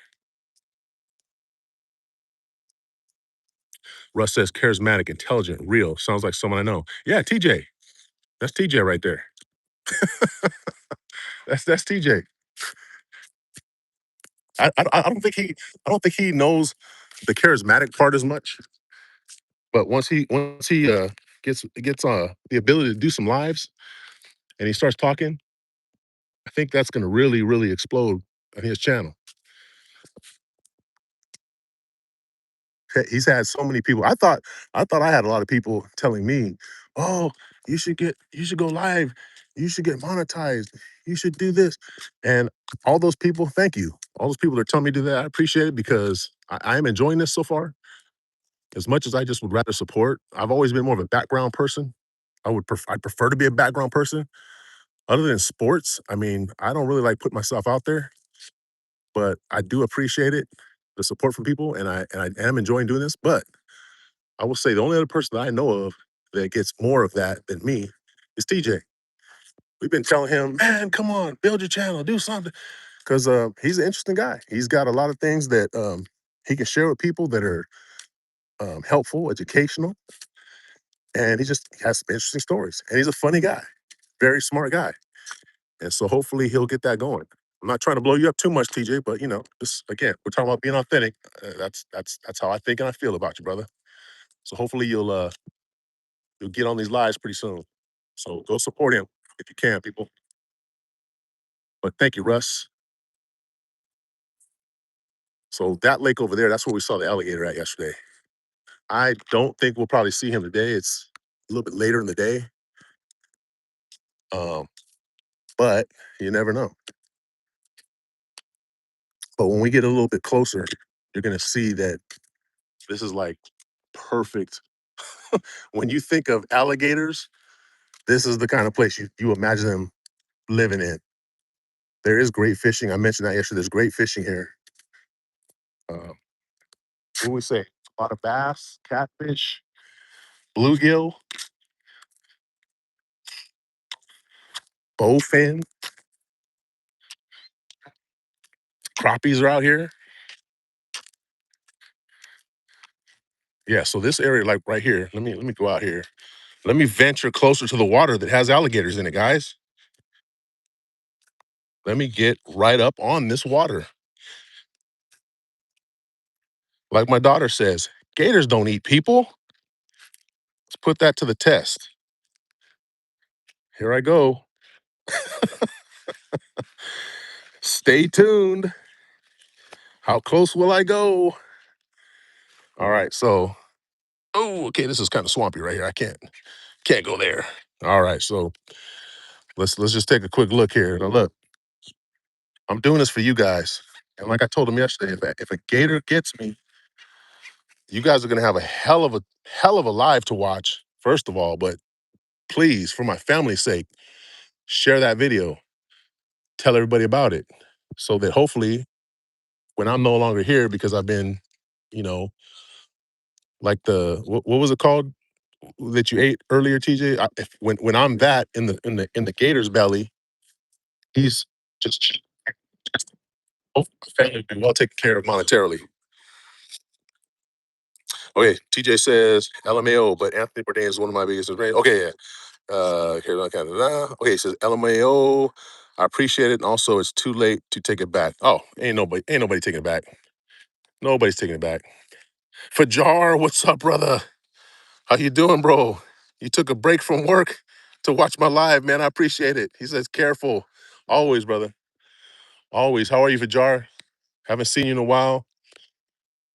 Russ says charismatic, intelligent, real. Sounds like someone I know. Yeah, TJ. That's TJ right there. That's TJ. I don't think he knows the charismatic part as much, but once he gets the ability to do some lives and he starts talking, I think that's going to really really explode on his channel. He's had so many people. I thought I had a lot of people telling me, "Oh, you should go live. You should get monetized. You should do this." And all those people, thank you. All those people that are telling me to do that, I appreciate it because I am enjoying this so far. As much as I just would rather support, I've always been more of a background person. I'd prefer to be a background person. Other than sports, I mean, I don't really like putting myself out there, but I do appreciate it, the support from people, and I am enjoying doing this. But I will say the only other person that I know of that gets more of that than me is TJ. We've been telling him, man, come on, build your channel, do something. Because he's an interesting guy. He's got a lot of things that he can share with people that are helpful, educational, and he just has some interesting stories. And he's a funny guy, very smart guy. And so hopefully he'll get that going. I'm not trying to blow you up too much, TJ, but just again, we're talking about being authentic. That's how I think and I feel about you, brother. So hopefully you'll get on these lives pretty soon. So go support him if you can, people. But thank you, Russ. So that lake over there, that's where we saw the alligator at yesterday. I don't think we'll probably see him today. It's a little bit later in the day. Um, but you never know. But when we get a little bit closer, you're gonna see that this is like perfect. When you think of alligators, this is the kind of place you imagine them living in. There is great fishing. I mentioned that yesterday. There's great fishing here. Um, what do we say? A lot of bass, catfish, bluegill, bowfin, crappies are out here. Yeah, so this area, like right here, let me go out here. Let me venture closer to the water that has alligators in it, guys. Let me get right up on this water. Like my daughter says, gators don't eat people. Let's put that to the test. Here I go. Stay tuned. How close will I go? All right, so oh, okay, this is kind of swampy right here. I can't go there. All right, so let's just take a quick look here. Now look, I'm doing this for you guys. And like I told him yesterday, if a gator gets me, you guys are gonna have a hell of a live to watch, first of all. But please, for my family's sake, share that video. Tell everybody about it. So that hopefully when I'm no longer here because I've been, you know, like what was it called that you ate earlier, TJ? When I'm that in the gator's belly, he's just hopefully my family will be well taken care of monetarily. Okay, TJ says LMAO, but Anthony Bourdain is one of my biggest friends. Okay, yeah. Okay, it says LMAO. I appreciate it. And also, it's too late to take it back. Oh, ain't nobody taking it back. Nobody's taking it back. Fajar, what's up, brother? How you doing, bro? You took a break from work to watch my live, man. I appreciate it. He says, careful. Always, brother. Always. How are you, Fajar? Haven't seen you in a while.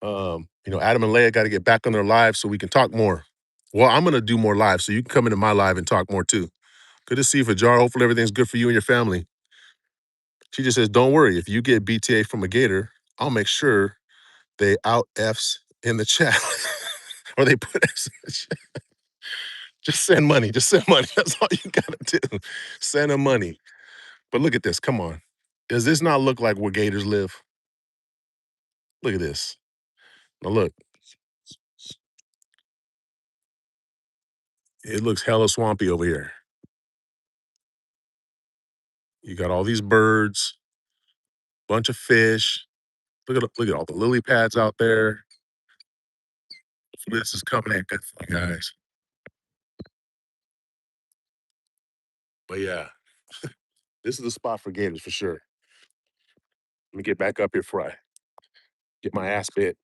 Adam and Leia got to get back on their live so we can talk more. Well, I'm gonna do more live, so you can come into my live and talk more too. Good to see you, Fajar. Hopefully everything's good for you and your family. She just says, don't worry. If you get BTA from a Gator, I'll make sure they out Fs in the chat. Or they put Fs in the chat. Just send money. Just send money. That's all you gotta do. Send them money. But look at this. Come on. Does this not look like where Gators live? Look at this. Now look, it looks hella swampy over here. You got all these birds, bunch of fish. Look at all the lily pads out there. This is coming in good for you guys. But yeah, this is the spot for Gators for sure. Let me get back up here before I get my ass bit.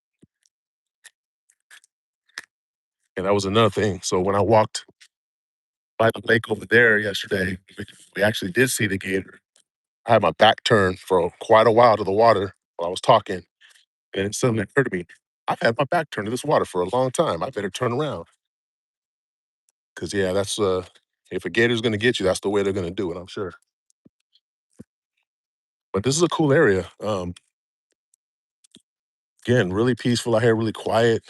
And that was another thing. So when I walked by the lake over there yesterday, we actually did see the gator. I had my back turned for quite a while to the water while I was talking, and it suddenly occurred to me, I've had my back turned to this water for a long time. I better turn around. Cause yeah, that's if a gator's gonna get you, that's the way they're gonna do it, I'm sure. But this is a cool area. Again, really peaceful out here, really quiet.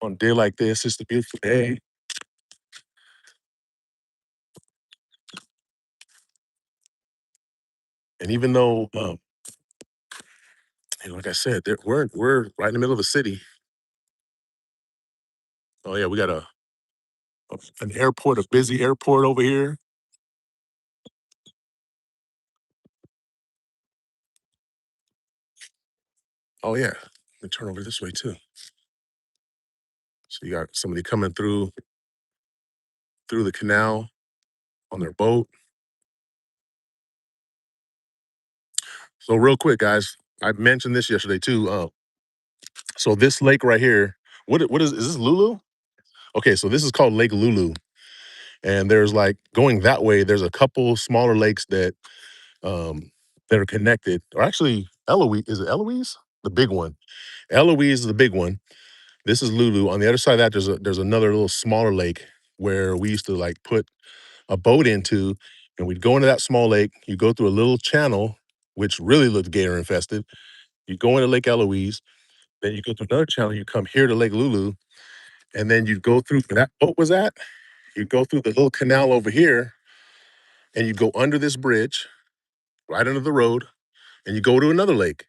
On a day like this, it's a beautiful day. And even though, like I said, we're right in the middle of the city. Oh yeah, we got an airport, a busy airport over here. Oh yeah, let me turn over this way too. So you got somebody coming through the canal on their boat. So real quick, guys, I mentioned this yesterday too. So this lake right here, what is this Lulu? Okay, so this is called Lake Lulu, and there's like going that way. There's a couple smaller lakes that are connected. Or actually, Eloise is it Eloise? The big one. Eloise is the big one. This is Lulu. On the other side of that, there's another little smaller lake where we used to like put a boat into, and we'd go into that small lake. You go through a little channel, which really looked gator infested. You go into Lake Eloise, then you go through another channel. You come here to Lake Lulu, and then you go through where that boat was at. You go through the little canal over here, and you go under this bridge, right under the road, and you go to another lake.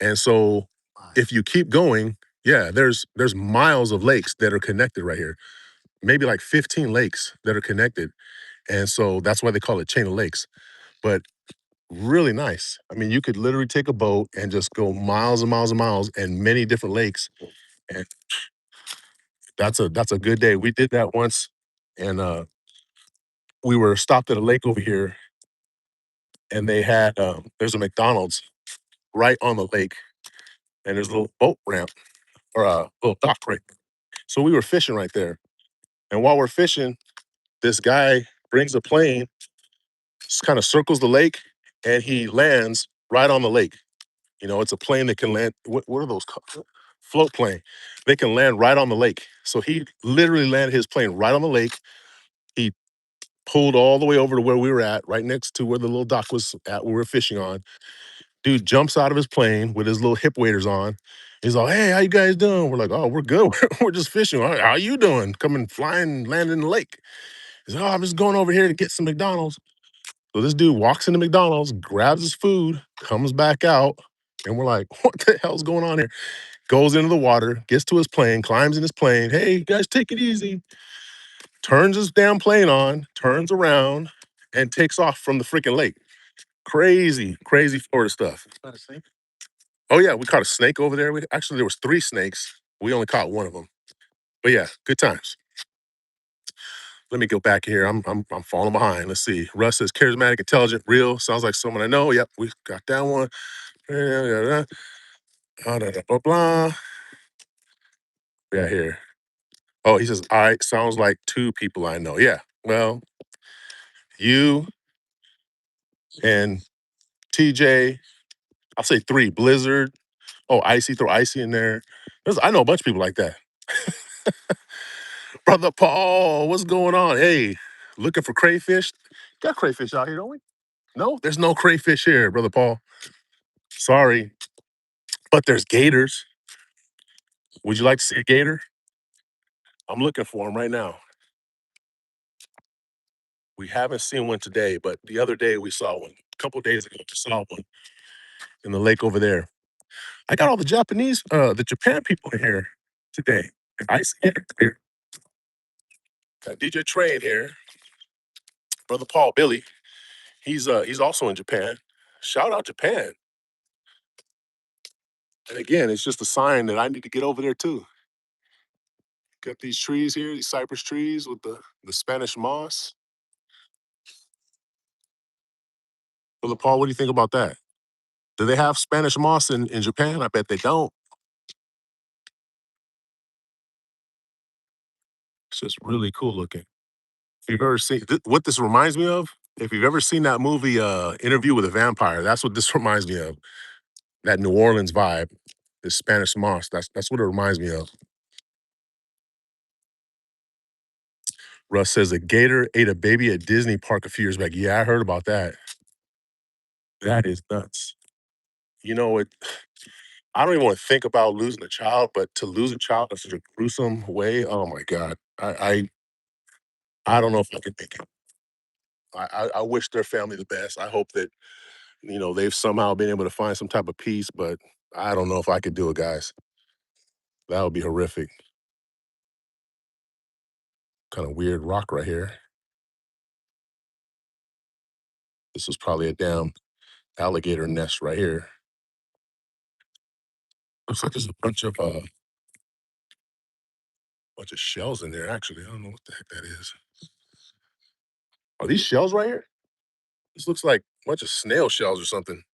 And so, if you keep going, yeah, there's miles of lakes that are connected right here. Maybe like 15 lakes that are connected. And so that's why they call it chain of lakes. But really nice. I mean, you could literally take a boat and just go miles and miles and miles and many different lakes. And that's a good day. We did that once, and we were stopped at a lake over here, and they had there's a McDonald's right on the lake, and there's a little boat ramp or a little dock right. So we were fishing right there. And while we're fishing, this guy brings a plane, just kind of circles the lake, and he lands right on the lake. It's a plane that can land. What are those called? Float plane. They can land right on the lake. So he literally landed his plane right on the lake. He pulled all the way over to where we were at, right next to where the little dock was at, where we were fishing on. Dude jumps out of his plane with his little hip waders on. He's like, "Hey, how you guys doing?" We're like, "Oh, we're good. We're just fishing. How you doing? Coming flying, landing in the lake." He's like, "Oh, I'm just going over here to get some McDonald's." So this dude walks into McDonald's, grabs his food, comes back out, and we're like, "What the hell's going on here?" Goes into the water, gets to his plane, climbs in his plane. "Hey, you guys, take it easy." Turns his damn plane on, turns around, and takes off from the freaking lake. Crazy, crazy Florida stuff. Oh yeah, we caught a snake over there. Actually, there was three snakes. We only caught one of them. But yeah, good times. Let me go back here. I'm falling behind. Let's see. Russ says charismatic, intelligent, real. Sounds like someone I know. Yep, we got that one. Blah, blah. Yeah, here. Oh, he says, all right, sounds like two people I know. Yeah. Well, you and TJ, I'll say three. Blizzard. Oh, Icy, throw Icy in there. I know a bunch of people like that. Brother Paul, what's going on? Hey, looking for crayfish? Got crayfish out here, don't we? No, there's no crayfish here, Brother Paul. Sorry, but there's gators. Would you like to see a gator? I'm looking for them right now. We haven't seen one today, but the other day we saw one. A couple days ago, we saw one in the lake over there. I got all the Japan people in here today. I see it here. Got DJ Train here, Brother Paul Billy. He's also in Japan. Shout out Japan. And again, it's just a sign that I need to get over there too. Got these trees here, these cypress trees with the Spanish moss. Brother Paul, what do you think about that? Do they have Spanish moss in Japan? I bet they don't. It's just really cool looking. If you've ever seen what this reminds me of, if you've ever seen that movie Interview with a Vampire, that's what this reminds me of. That New Orleans vibe, the Spanish moss. That's what it reminds me of. Russ says a gator ate a baby at Disney Park a few years back. Yeah, I heard about that. That is nuts. You know, I don't even want to think about losing a child, but to lose a child in such a gruesome way, oh my God. I don't know if I could make it. I wish their family the best. I hope that, they've somehow been able to find some type of peace, but I don't know if I could do it, guys. That would be horrific. Kind of weird rock right here. This was probably a damn alligator nest right here. Looks like there's a bunch of shells in there, actually. I don't know what the heck that is. Are these shells right here? This looks like a bunch of snail shells or something.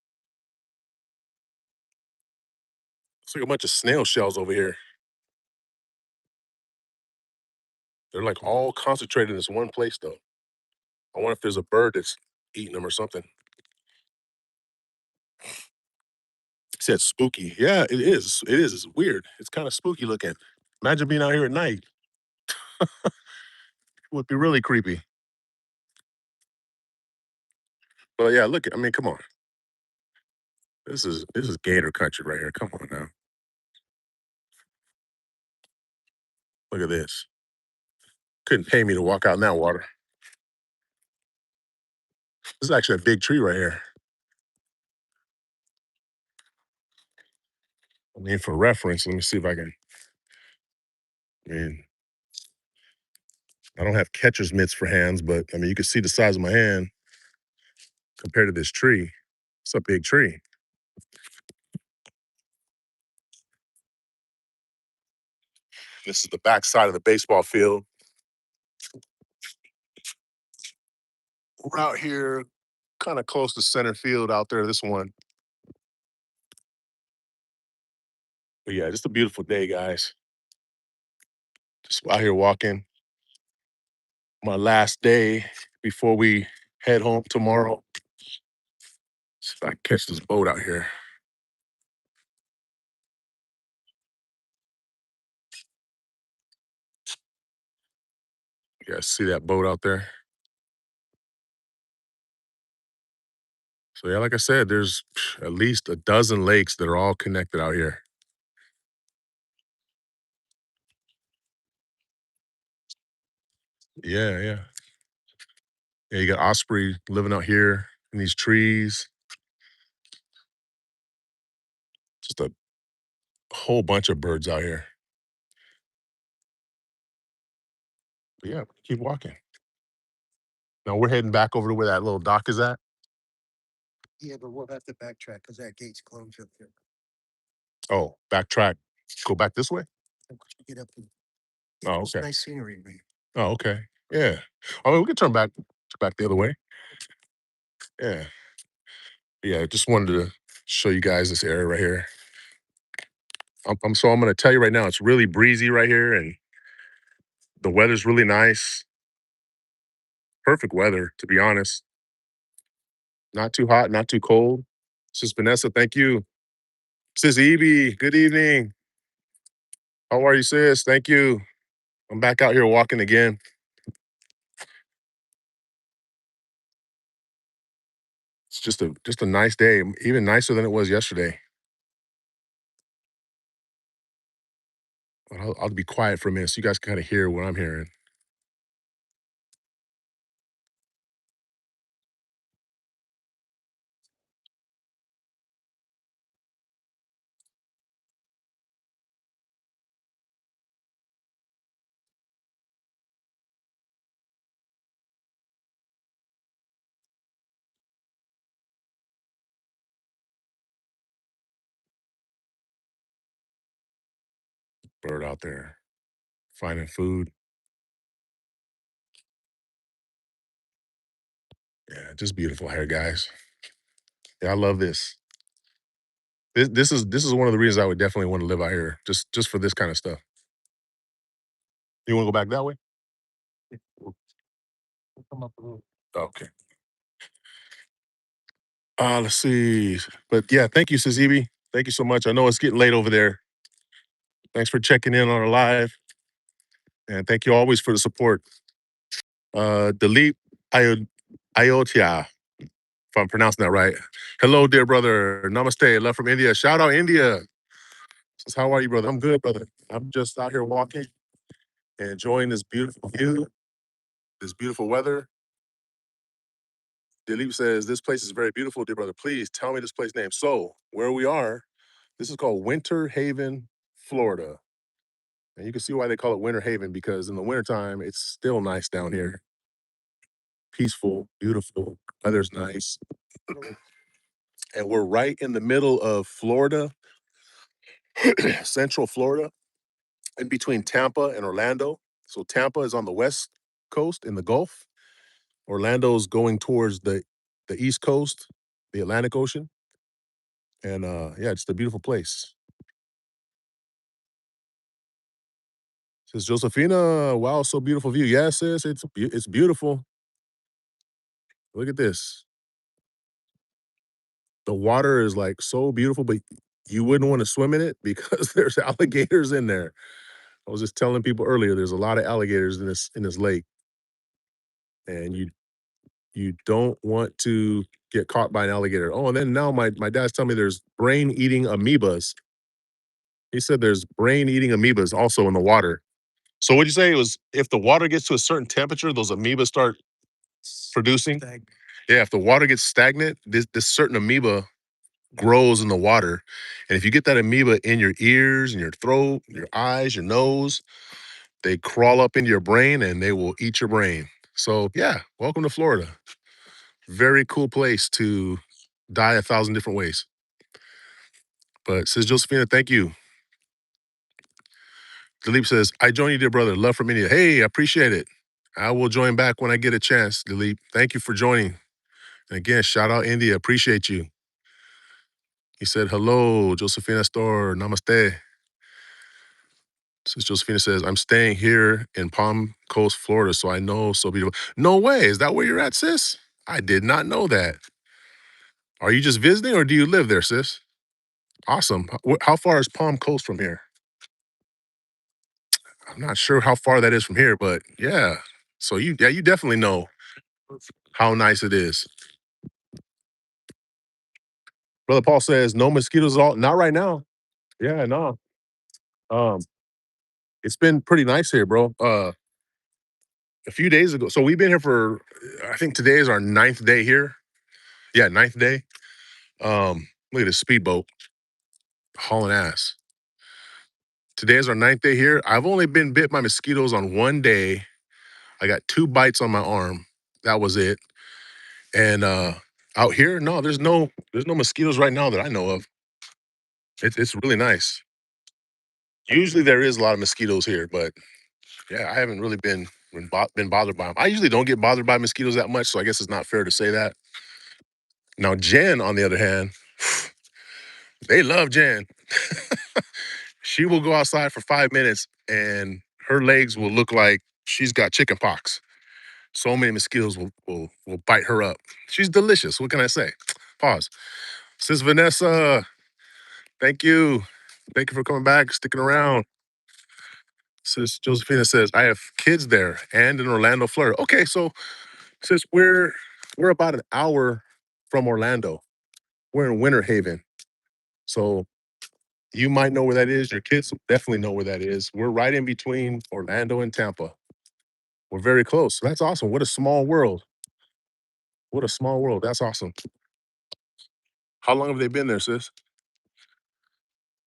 It's like a bunch of snail shells over here. They're like all concentrated in this one place, though. I wonder if there's a bird that's eating them or something. It said spooky. Yeah, it is. It is. It's weird. It's kind of spooky looking. Imagine being out here at night. It would be really creepy. But yeah, look. I mean, come on. This is gator country right here. Come on now. Look at this. Couldn't pay me to walk out in that water. This is actually a big tree right here. I mean, for reference, let me see if I can. I mean, I don't have catcher's mitts for hands, but I mean, you can see the size of my hand compared to this tree. It's a big tree. This is the back side of the baseball field. We're out here kind of close to center field out there, this one. But yeah, just a beautiful day, guys. Just out here walking. My last day before we head home tomorrow. See if I can catch this boat out here. You guys see that boat out there? So yeah, like I said, there's at least a dozen lakes that are all connected out here. Yeah, yeah. Yeah, you got osprey living out here in these trees. Just a whole bunch of birds out here. But yeah, keep walking. Now we're heading back over to where that little dock is at. Yeah, but we'll have to backtrack because that gate's closed up there. Oh, backtrack. Go back this way? Get up. Oh, It's okay. nice scenery, man. Oh, okay. Yeah. I mean, we can turn back the other way. Yeah. Yeah. Just wanted to show you guys this area right here. I'm going to tell you right now, it's really breezy right here, and the weather's really nice. Perfect weather, to be honest. Not too hot, not too cold. Sis Vanessa, thank you. Sis Evie, good evening. How are you, sis? Thank you. I'm back out here walking again. It's just a nice day, even nicer than it was yesterday. I'll be quiet for a minute so you guys can kind of hear what I'm hearing. Bird out there finding food. Yeah, just beautiful hair, guys. Yeah, I love this. This is one of the reasons I would definitely want to live out here, just for this kind of stuff. You want to go back that way? We'll come up a little. Okay. Let's see. But yeah, thank you, Sazibi. Thank you so much. I know it's getting late over there. Thanks for checking in on our live. And thank you always for the support. Dilip Ayo- Ayotia, if I'm pronouncing that right. Hello, dear brother. Namaste. Love from India. Shout out India. Says, how are you, brother? I'm good, brother. I'm just out here walking and enjoying this beautiful view, this beautiful weather. Dilip says, this place is very beautiful, dear brother. Please tell me this place name. So, where we are, this is called Winter Haven, Florida. And you can see why they call it Winter Haven because in the wintertime, it's still nice down here. Peaceful, beautiful, weather's nice. And we're right in the middle of Florida, Central Florida, in between Tampa and Orlando. So Tampa is on the west coast in the Gulf. Orlando's going towards the east coast, the Atlantic Ocean. And yeah, it's a beautiful place. Says Josephina, wow, so beautiful view. Yes, sis, it's beautiful. Look at this. The water is like so beautiful, but you wouldn't want to swim in it because there's alligators in there. I was just telling people earlier, there's a lot of alligators in this lake, and you don't want to get caught by an alligator. Oh, and then now my dad's telling me there's brain eating amoebas. He said there's brain eating amoebas also in the water. So what'd you say? It was if the water gets to a certain temperature, those amoebas start producing. Yeah, if the water gets stagnant, this certain amoeba grows in the water. And if you get that amoeba in your ears and your throat, your eyes, your nose, they crawl up into your brain and they will eat your brain. So yeah, welcome to Florida. Very cool place to die 1,000 different ways. But says Josephina, thank you. Dilip says, I join you, dear brother. Love from India. Hey, I appreciate it. I will join back when I get a chance, Dilip. Thank you for joining. And again, shout out India. Appreciate you. He said, hello, Josephina Store. Namaste. Says Josephina says, I'm staying here in Palm Coast, Florida, so I know so beautiful. No way. Is that where you're at, sis? I did not know that. Are you just visiting or do you live there, sis? Awesome. How far is Palm Coast from here? I'm not sure how far that is from here, but yeah. So you definitely know how nice it is. Brother Paul says no mosquitoes at all. Not right now. Yeah, no. Um, it's been pretty nice here, bro. A few days ago. So we've been here for I think today is our ninth day here. Yeah, ninth day. Look at this speedboat hauling ass. Today is our ninth day here. I've only been bit by mosquitoes on one day. I got 2 bites on my arm. That was it. And out here, no, there's no mosquitoes right now that I know of. It's really nice. Usually there is a lot of mosquitoes here, but yeah, I haven't really been been bothered by them. I usually don't get bothered by mosquitoes that much, so I guess it's not fair to say that. Now, Jen, on the other hand, they love Jen. She will go outside for 5 minutes and her legs will look like she's got chicken pox. So many mosquitoes will bite her up. She's delicious. What can I say? Pause. Sis Vanessa, thank you. Thank you for coming back, sticking around. Sis Josephina says, I have kids there and in Orlando, Florida. Okay, so sis, we're about an hour from Orlando. We're in Winter Haven. So you might know where that is. Your kids definitely know where that is. We're right in between Orlando and Tampa. We're very close. That's awesome. What a small world. What a small world. That's awesome. How long have they been there, sis?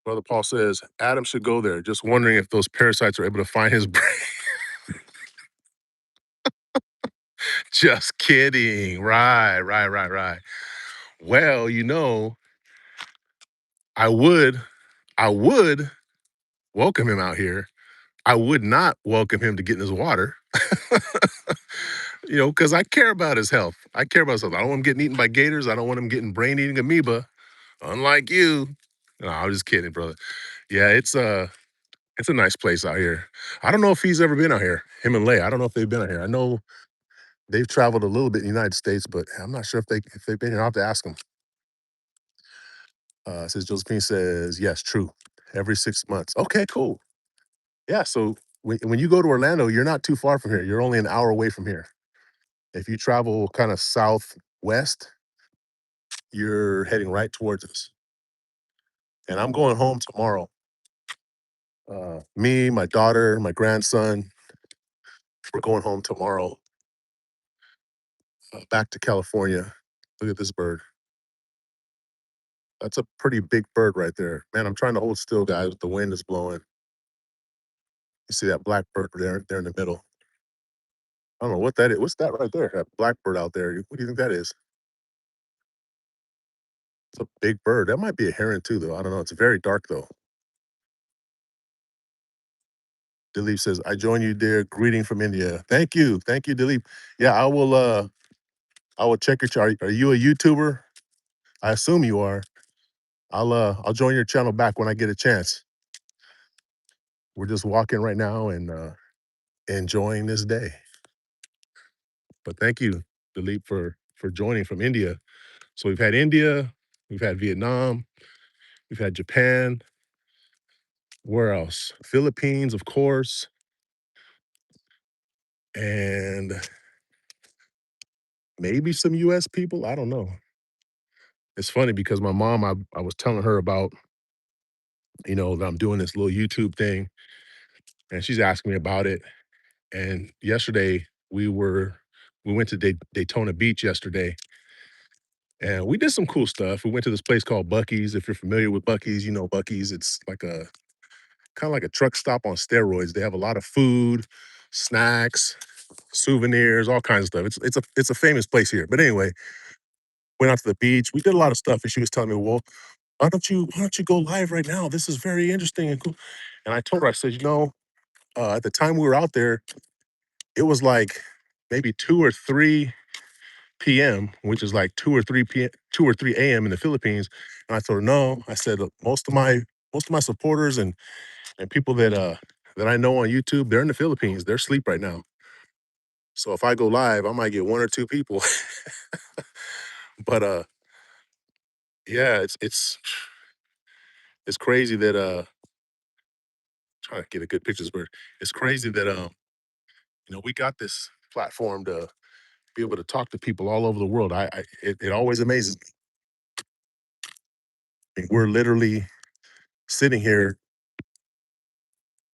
Brother Paul says, Adam should go there. Just wondering if those parasites are able to find his brain. Just kidding. Right. Well, I would, I would welcome him out here. I would not welcome him to get in his water. Because I care about his health. I care about his health. I don't want him getting eaten by gators. I don't want him getting brain-eating amoeba. Unlike you. No, I'm just kidding, brother. Yeah, it's a nice place out here. I don't know if he's ever been out here. Him and Leia. I don't know if they've been out here. I know they've traveled a little bit in the United States, but I'm not sure if they've been here. I'll have to ask them. Says Josephine says, yes, true. Every 6 months. Okay, cool. Yeah, so when you go to Orlando, you're not too far from here. You're only an hour away from here. If you travel kind of southwest, you're heading right towards us. And I'm going home tomorrow. Me, my daughter, my grandson, we're going home tomorrow, back to California. Look at this bird. That's a pretty big bird right there. Man, I'm trying to hold still, guys. The wind is blowing. You see that black bird there in the middle. I don't know what that is. What's that right there? That black bird out there. What do you think that is? It's a big bird. That might be a heron too, though. I don't know. It's very dark though. Dilip says, I join you there. Greeting from India. Thank you. Thank you, Dilip. Yeah, I will check your chart. Are you a YouTuber? I assume you are. I'll join your channel back when I get a chance. We're just walking right now and enjoying this day. But thank you, Dilip, for joining from India. So we've had India, we've had Vietnam, we've had Japan. Where else? Philippines, of course, and maybe some US people. I don't know. It's funny because my mom, I was telling her about, that I'm doing this little YouTube thing, and she's asking me about it. And yesterday we went to Daytona Beach yesterday, and we did some cool stuff. We went to this place called Bucky's. If you're familiar with Bucky's, you know Bucky's. It's like a kind of like a truck stop on steroids. They have a lot of food, snacks, souvenirs, all kinds of stuff. It's a famous place here. But anyway, went out to the beach. We did a lot of stuff, and she was telling me, "Well, why don't you go live right now? This is very interesting and cool." And I told her, I said, at the time we were out there, it was like maybe 2 or 3 p.m., which is like 2 or 3 a.m. in the Philippines. And I told her, no. I said, most of my supporters and people that I know on YouTube, they're in the Philippines. They're asleep right now. So if I go live, I might get one or two people. But yeah, it's crazy that trying to get a good picture of this bird. It's crazy that we got this platform to be able to talk to people all over the world. It always amazes me. I mean, we're literally sitting here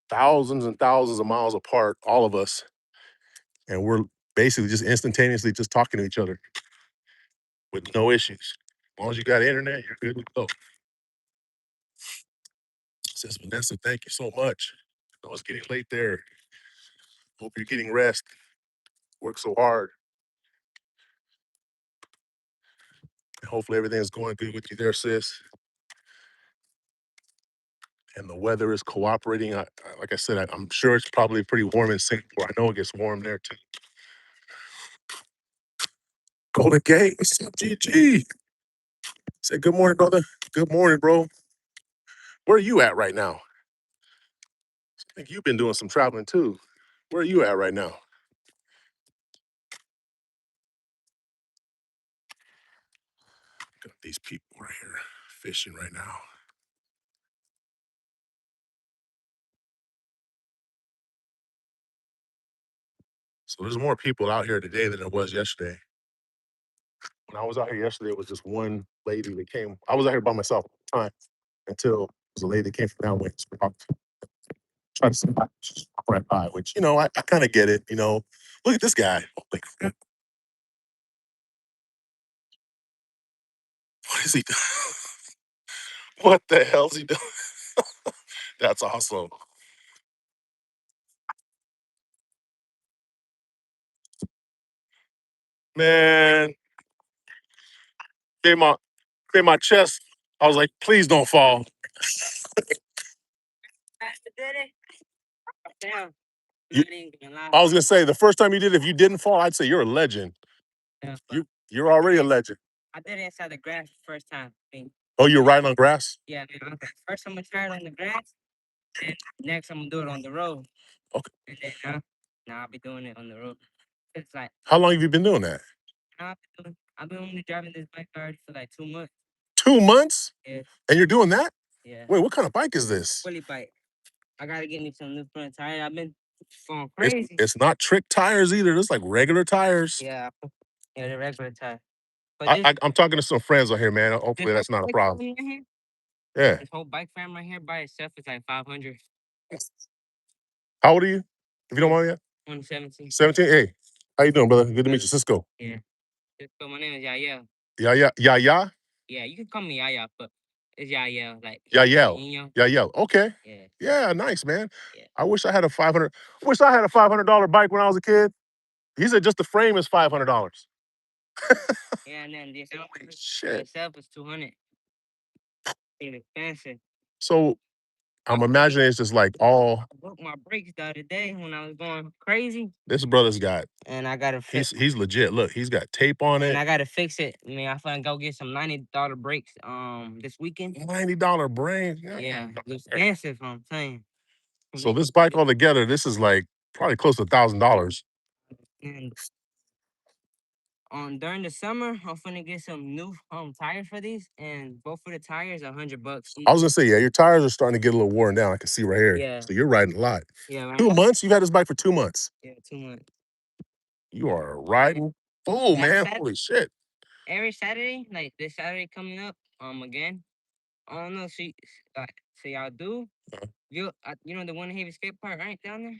thousands and thousands of miles apart, all of us, and we're basically just instantaneously just talking to each other with no issues. As long as you got internet, you're good to go. Says Vanessa, thank you so much. I know it's getting late there. Hope you're getting rest. Work so hard. Hopefully everything's going good with you there, sis. and the weather is cooperating. Like I said, I'm sure it's probably pretty warm in Singapore. I know it gets warm there too. Golden Gate, what's up, GG? Say good morning, brother. Good morning, bro. Where are you at right now? I think you've been doing some traveling too. Where are you at right now? Look at these people right here fishing right now. So there's more people out here today than there was yesterday. When I was out here yesterday, it was just one lady that came. I was out here by myself at the time until it was a lady that came from downwind. So I tried to say hi, just walk right by, which, I kind of get it. Look at this guy. Holy crap. What is he doing? What the hell's he doing? That's awesome. Man, in my chest, I was like, please don't fall. You- I was gonna say the first time you did, if you didn't fall, I'd say you're a legend. Yeah, You're already a legend. I did it inside the grass the first time. Oh, you're riding on grass? Yeah, man. First I'm gonna try it on the grass, and next I'm gonna do it on the road. Okay. And then now I'll be doing it on the road. It's like How long have you been doing that? I've been only driving this bike already for like 2 months. 2 months? Yeah, And you're doing that? yeah. Wait, what kind of bike is this? Fully bike. I gotta get me some new front tire. I've been going It's, crazy. it's not trick tires either. It's like regular tires. Yeah, the regular tire. But I'm talking to some friends on here, man. Hopefully that's not a problem. Yeah. This whole bike frame right here by itself is like 500. How old are you? If you don't mind yet? I'm 17. 17? Hey, how you doing, brother? Good to meet you, Cisco. Yeah. So my name is Yaya. Yeah. Yeah, you can call me Yaya, but it's Yaya. Like Yeah. Okay. Yeah. Yeah, nice, man. Yeah. I wish I had a $500 bike when I was a kid. He said just the frame is $500. Yeah, and then this Shit. itself is 200. It's expensive. So I'm imagining it's just like all I broke my brakes the other day when I was going crazy, this brother's got. and I gotta fix. He's legit. Look, he's got tape on And it. I gotta fix it. I mean, I finna go get some $90 brakes this weekend. $90 brain. Yeah, it's expensive. I'm saying. So this bike altogether, this is like probably close to $1,000. And during the summer, I'm finna get some new tires for these, and both of the tires are $100 each. I was gonna say, yeah, your tires are starting to get a little worn down. I can see right here. Yeah. So you're riding a lot. Yeah, right. 2 months? You've had this bike for 2 months. Yeah, 2 months. You are riding. Oh man, holy shit. Every Saturday, like this Saturday coming up, again. I don't know, so y'all do. You know the one Haven skate park right down there.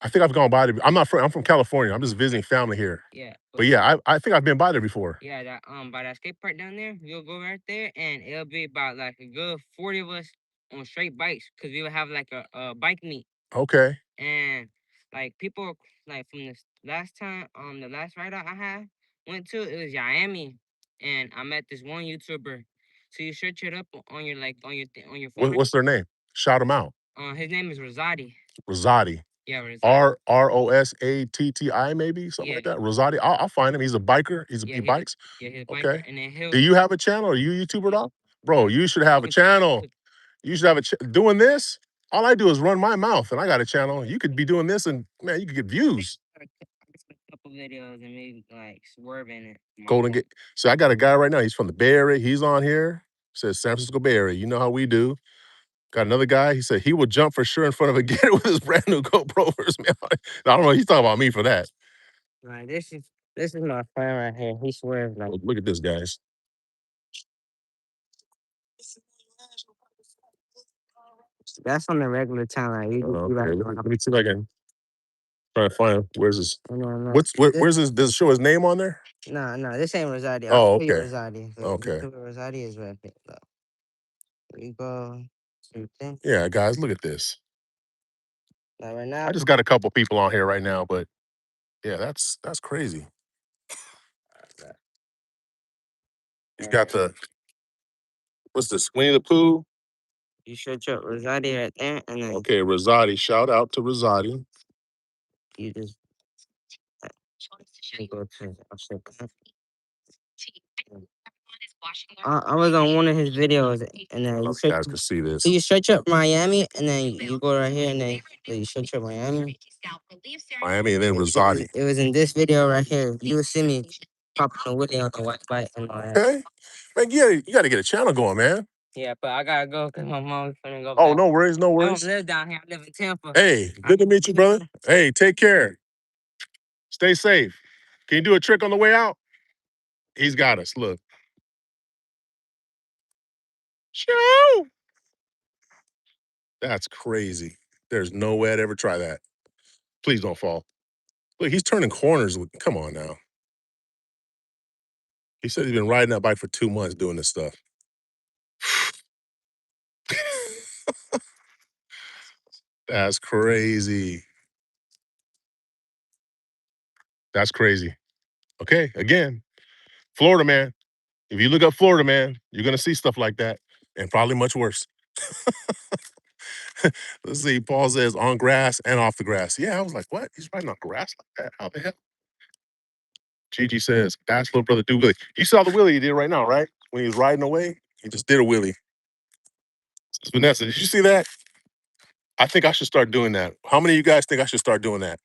I think I've gone by there. I'm from California. I'm just visiting family here. Yeah. But yeah, I think I've been by there before. Yeah, that by that skate park down there, we'll go right there, and it'll be about like a good 40 of us on straight bikes, cause we will have like a bike meet. Okay. And like people like from this last time, the last ride out I went to, it was Miami, and I met this one YouTuber. So you search it up on your on your phone. What's their name? Shout them out. His name is Rosati. Rosati. Yeah, Rosati. Rosatti, maybe something like that. Rosati. I'll find him. He's a biker. He bikes. Yeah, he's a biker. Okay. And then Do you have a channel? Are you a YouTuber at all? Bro, you should have a channel. You should have doing this. All I do is run my mouth, and I got a channel. You could be doing this, and man, you could get views. A couple videos and maybe like swerving it. Golden Gate. So I got a guy right now. He's from the Bay Area. He's on here. Says San Francisco Bay Area. You know how we do. Got another guy. He said he would jump for sure in front of a gator with his brand new GoPro for his man. I don't know. He's talking about me for that. Right. This is my friend right here. He swerves like. Look at this, guys. That's on the regular time. Like, Okay. Let me see if I can try to find. Where's his? No. Where's his? Does it show his name on there? No, this ain't Rosati. Oh, I'll show you okay. Rosati. Okay. Rosati is right there. Look. Here we go. Yeah, guys, look at this. Like right now. I just got a couple people on here right now, but yeah, that's crazy. He's got the what's this? Winnie the Pooh. You search up Rosati right there, and then Okay, Rosati. Shout out to Rosati. you just you go to Africa. I was on one of his videos, and then I don't know you if you search. guys can see this. So you search up Miami, and then you go right here, and then you search up Miami. Miami and then Rosati. It was in this video right here. You will see me popping a Willie on the white bike and all that. Okay. Man, you gotta get a channel going, man. Yeah, but I gotta go because my mom's gonna go Oh, back. no worries, no I don't worries. live down here. I live in Tampa. Hey, good to meet you, brother. Hey, take care. Stay safe. Can you do a trick on the way out? He's got us. Look. Shoo! That's crazy. There's no way I'd ever try that. Please don't fall. Look, he's turning corners. Come on now. He said he's been riding that bike for 2 months doing this stuff. That's crazy. That's crazy. Okay, again, Florida man. If you look up Florida man, you're gonna see stuff like that, and probably much worse. Let's see. Paul says on grass and off the grass. Yeah, I was like, what? He's riding on grass like that? How the hell? Gigi says, that's little brother do Willie. You saw the Willie he did right now, right? When he was riding away, he just did a Willie. Says Vanessa, did you see that? I think I should start doing that. How many of you guys think I should start doing that?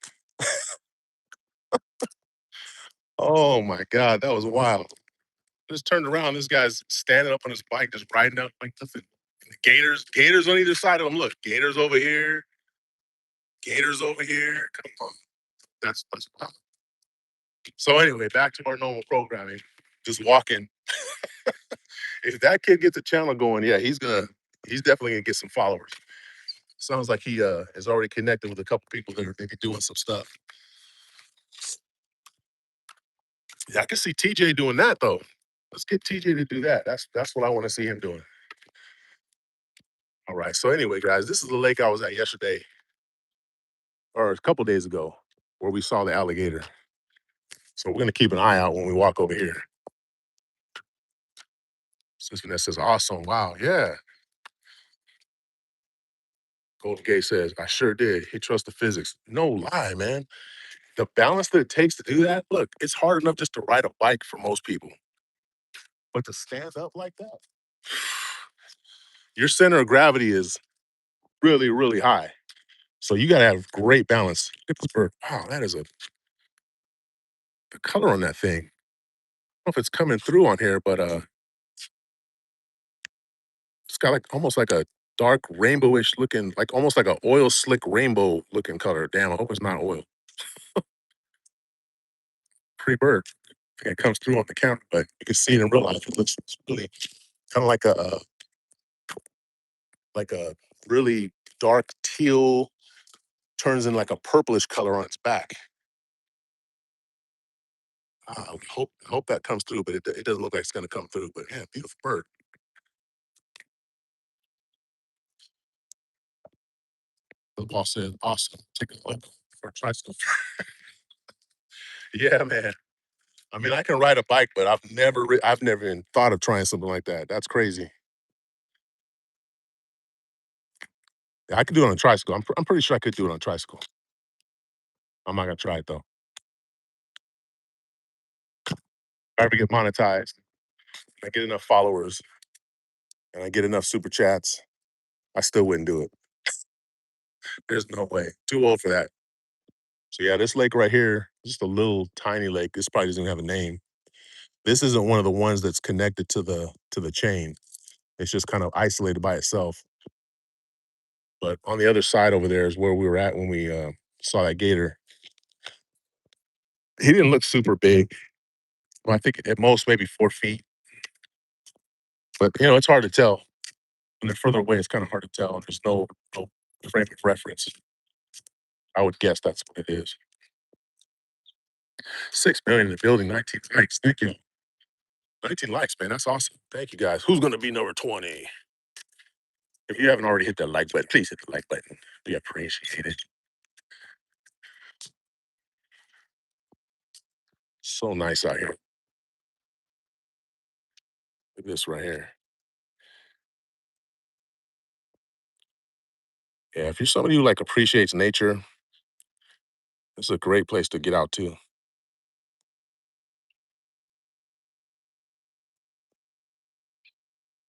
Oh my God, that was wild. Just turned around. This guy's standing up on his bike, just riding out like nothing. And the gators on either side of him. Look, gators over here, gators over here. Come on. That's wild. So anyway, back to our normal programming. Just walking. If that kid gets a channel going, yeah, he's definitely gonna get some followers. Sounds like he is already connected with a couple people that are maybe doing some stuff. Yeah, I can see TJ doing that though. Let's get TJ to do that. That's what I want to see him doing. All right. So anyway, guys, this is the lake I was at yesterday, or a couple days ago, where we saw the alligator. So we're gonna keep an eye out when we walk over here. Since Vanessa says, awesome, wow, yeah. Golden Gate says, I sure did. He trusts the physics. No lie, man. The balance that it takes to do that, look, it's hard enough just to ride a bike for most people. But to stand up like that, your center of gravity is really, really high. So you gotta have great balance. Look at this bird. Wow, that is the color on that thing. I don't know if it's coming through on here, but it's got like almost like a dark rainbowish looking, like almost like an oil slick rainbow looking color. Damn, I hope it's not oil. Pretty bird. I think it comes through on the camera, but you can see it in real life. It looks really kind of like a really dark teal, turns in like a purplish color on its back. Hope that comes through, but it doesn't look like it's going to come through. But yeah, beautiful bird. The boss said, awesome. Take a look for a tricycle. Yeah, man. I mean, I can ride a bike, but I've never even thought of trying something like that. That's crazy. Yeah, I could do it on a tricycle. I'm pretty sure I could do it on a tricycle. I'm not gonna try it though. If I ever get monetized, I get enough followers, and I get enough super chats, I still wouldn't do it. There's no way. Too old for that. So yeah, this lake right here, just a little tiny lake. This probably doesn't even have a name. This isn't one of the ones that's connected to the chain. It's just kind of isolated by itself. But on the other side over there is where we were at when we saw that gator. He didn't look super big. Well, I think at most maybe 4 feet. But it's hard to tell. When they're further away, it's kind of hard to tell. There's no frame of reference. I would guess that's what it is. 6 million in the building, 19 likes. Thank you. 19 likes, man. That's awesome. Thank you guys. Who's gonna be number 20? If you haven't already hit that like button, please hit the like button. We appreciate it. So nice out here. Look at this right here. Yeah, if you're somebody who like appreciates nature, it's a great place to get out to.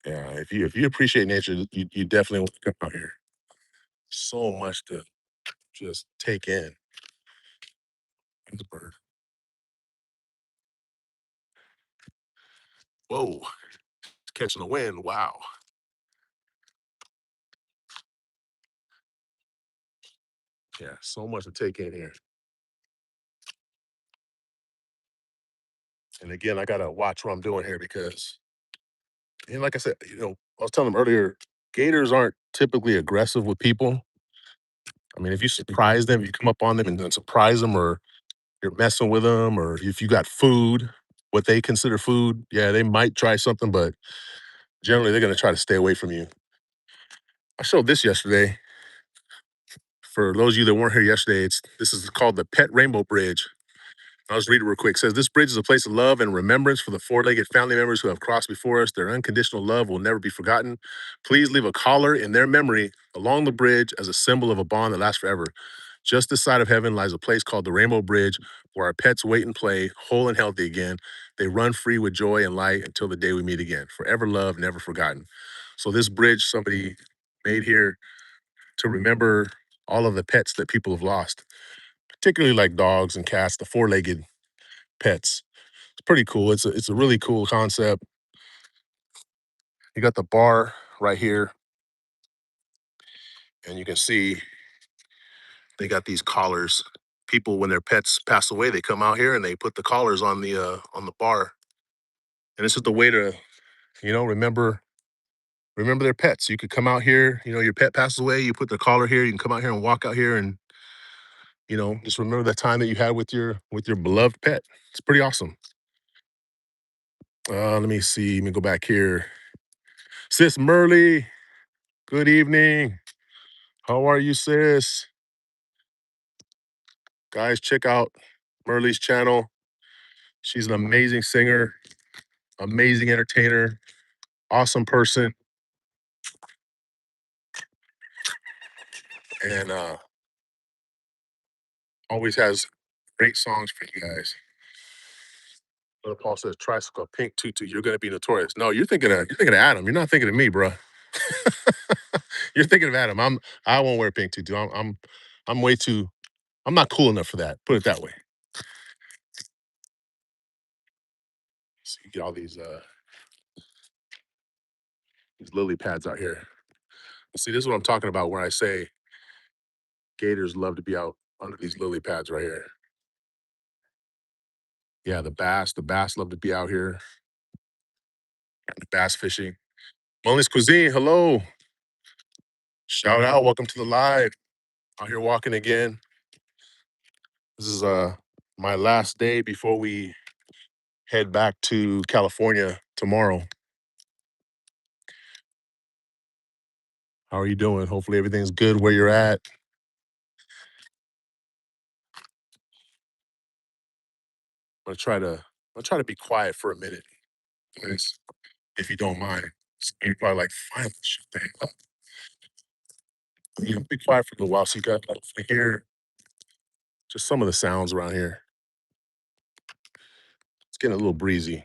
Yeah, if you appreciate nature, you definitely want to come out here. So much to just take in. The bird. Whoa, it's catching the wind. Wow. Yeah, so much to take in here. And again, I gotta watch what I'm doing here because, and like I said, I was telling them earlier, gators aren't typically aggressive with people. I mean, if you surprise them, you come up on them and then surprise them, or you're messing with them, or if you got food, what they consider food, yeah, they might try something, but generally they're gonna try to stay away from you. I showed this yesterday. For those of you that weren't here yesterday, this is called the Pet Rainbow Bridge. I'll just read it real quick. It says, "This bridge is a place of love and remembrance for the four-legged family members who have crossed before us. Their unconditional love will never be forgotten. Please leave a collar in their memory along the bridge as a symbol of a bond that lasts forever. Just this side of heaven lies a place called the Rainbow Bridge where our pets wait and play, whole and healthy again. They run free with joy and light until the day we meet again. Forever loved, never forgotten." So this bridge somebody made here to remember all of the pets that people have lost, particularly like dogs and cats, the four-legged pets. It's pretty cool. It's a really cool concept. You got the bar right here, and you can see they got these collars. People, when their pets pass away, they come out here and they put the collars on the bar, and it's just a way to remember their pets. You could come out here, your pet passes away, you put the collar here, you can come out here and walk out here and just remember that time that you had with your beloved pet. It's pretty awesome. Let me see. Let me go back here. Sis Merly, good evening. How are you, sis? Guys, check out Merly's channel. She's an amazing singer, amazing entertainer, awesome person, and always has great songs for you guys. Little Paul says, "Tricycle, pink tutu. You're gonna be notorious." No, you're thinking of Adam. You're not thinking of me, bro. You're thinking of Adam. I won't wear pink tutu. I'm way too. I'm not cool enough for that. Put it that way. So you get all these lily pads out here. See, this is what I'm talking about when I say gators love to be out under these lily pads right here. Yeah, the bass love to be out here, bass fishing. Molly's Cuisine, hello. Shout out, welcome to the live. Out here walking again. This is my last day before we head back to California tomorrow. How are you doing? Hopefully everything's good where you're at. I'm gonna try to be quiet for a minute, please, if you don't mind. You're probably like, finally, shut the heck up. Be quiet for a little while so you guys can hear just some of the sounds around here. It's getting a little breezy.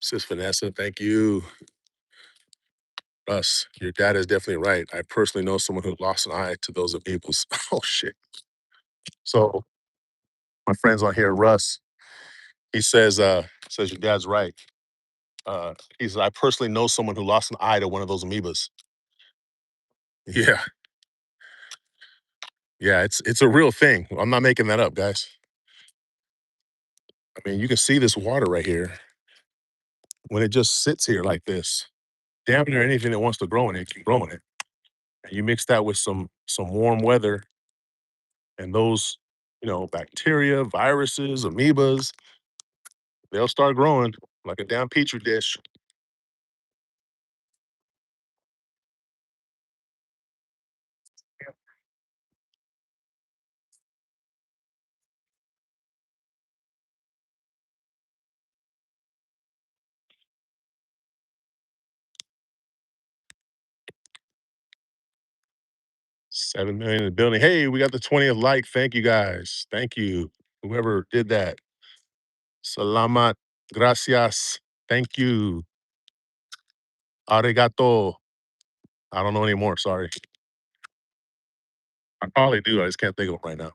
Sis Vanessa, thank you. Russ, your dad is definitely right. I personally know someone who lost an eye to those amoebas. Oh shit. So my friend's on here, Russ. He says your dad's right. He said, I personally know someone who lost an eye to one of those amoebas. Yeah, yeah, it's a real thing. I'm not making that up, guys. I mean, you can see this water right here when it just sits here like this. Damn near anything that wants to grow in it can grow in it. And you mix that with some warm weather and those, bacteria, viruses, amoebas, they'll start growing like a damn petri dish. 7 million in the building. Hey, we got the 20th like. Thank you guys. Thank you. Whoever did that. Salamat. Gracias. Thank you. Arigato. I don't know anymore. Sorry. I probably do. I just can't think of them right now.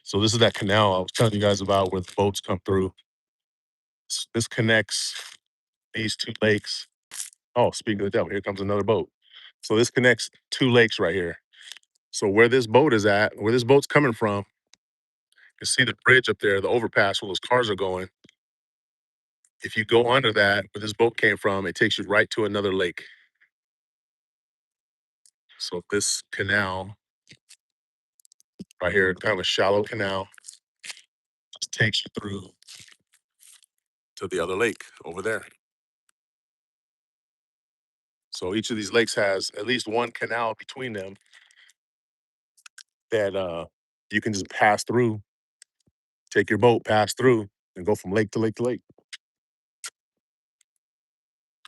So this is that canal I was telling you guys about where the boats come through. This connects these two lakes. Oh, speaking of the devil, here comes another boat. So this connects two lakes right here. So where this boat is at, where this boat's coming from, you see the bridge up there, the overpass where those cars are going. If you go under that, where this boat came from, it takes you right to another lake. So this canal right here, kind of a shallow canal, just takes you through to the other lake over there. So each of these lakes has at least one canal between them that you can just pass through, take your boat, pass through, and go from lake to lake to lake.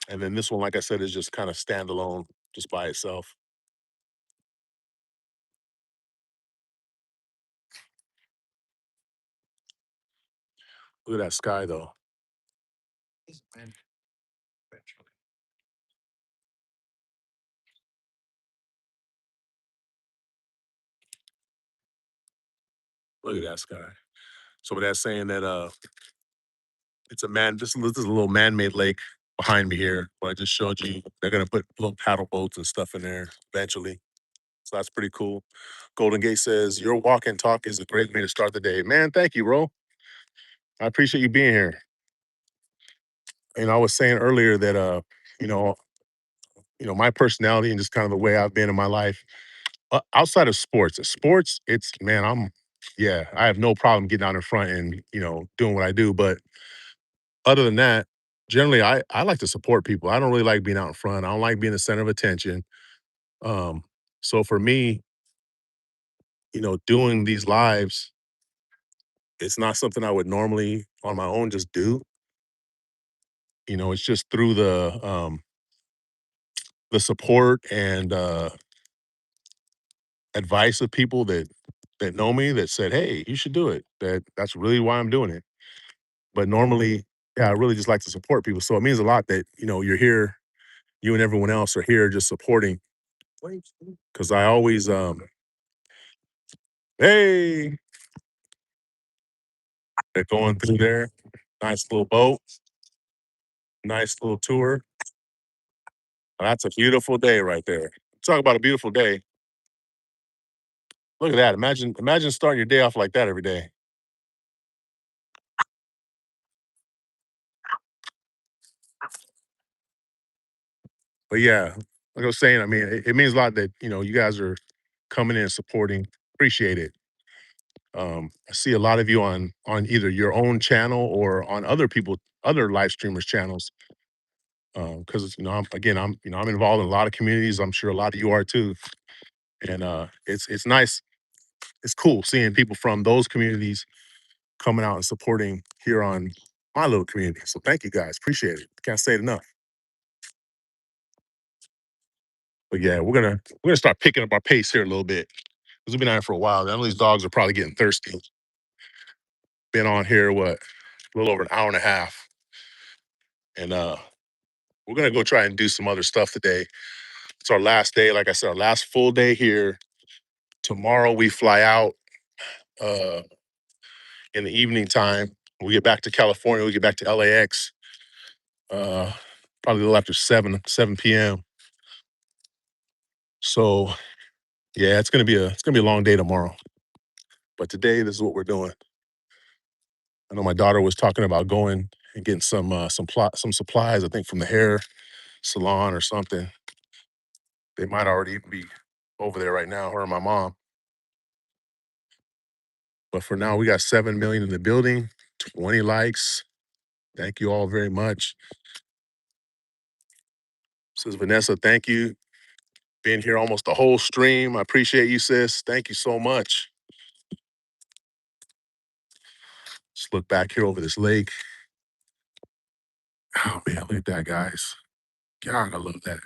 And then this one, like I said, is just kind of standalone, just by itself. Look at that sky, though. He's a man. Look at that sky. So that's saying that it's a man. This is a little man-made lake behind me here. What I just showed you. They're gonna put little paddle boats and stuff in there eventually. So that's pretty cool. Golden Gate says your walk and talk is a great way to start the day. Man, thank you, bro. I appreciate you being here. And I was saying earlier that you know, my personality and just kind of the way I've been in my life, outside of sports, it's man, yeah, I have no problem getting out in front and doing what I do. But other than that, generally, I like to support people. I don't really like being out in front. I don't like being the center of attention. Um, so for me, doing these lives, it's not something I would normally on my own just do. It's just through the support and advice of people that know me that said, "Hey, you should do it." That's really why I'm doing it. But normally, yeah, I really just like to support people. So it means a lot that you're here. You and everyone else are here just supporting. Because I always, hey, they're going through there. Nice little boat. Nice little tour. That's a beautiful day right there. Talk about a beautiful day. Look at that. Imagine starting your day off like that every day. But yeah, like I was saying, I mean, it means a lot that you guys are coming in and supporting. Appreciate it. I see a lot of you on either your own channel or on other live streamers channels. Because I'm involved in a lot of communities. I'm sure a lot of you are too. And it's nice. It's cool seeing people from those communities coming out and supporting here on my little community. So thank you guys. Appreciate it. Can't say it enough. But yeah, we're gonna start picking up our pace here a little bit because we've been out here for a while. I know these dogs are probably getting thirsty. Been on here what a little over an hour and a half, and we're gonna go try and do some other stuff today. It's our last day, like I said, our last full day here. Tomorrow we fly out uh, in the evening time. We get back to California. We get back to LAX uh, probably a little after 7 p.m. So yeah, it's gonna be a long day tomorrow. But today, this is what we're doing. I know my daughter was talking about going and getting some supplies. I think from the hair salon or something. They might already even be over there right now. Her and my mom. But for now, we got 7 million in the building, 20 likes. Thank you all very much. Says Vanessa, thank you. Been here almost the whole stream. I appreciate you, sis. Thank you so much. Just look back here over this lake. Oh man, look at that, guys. God, I love that.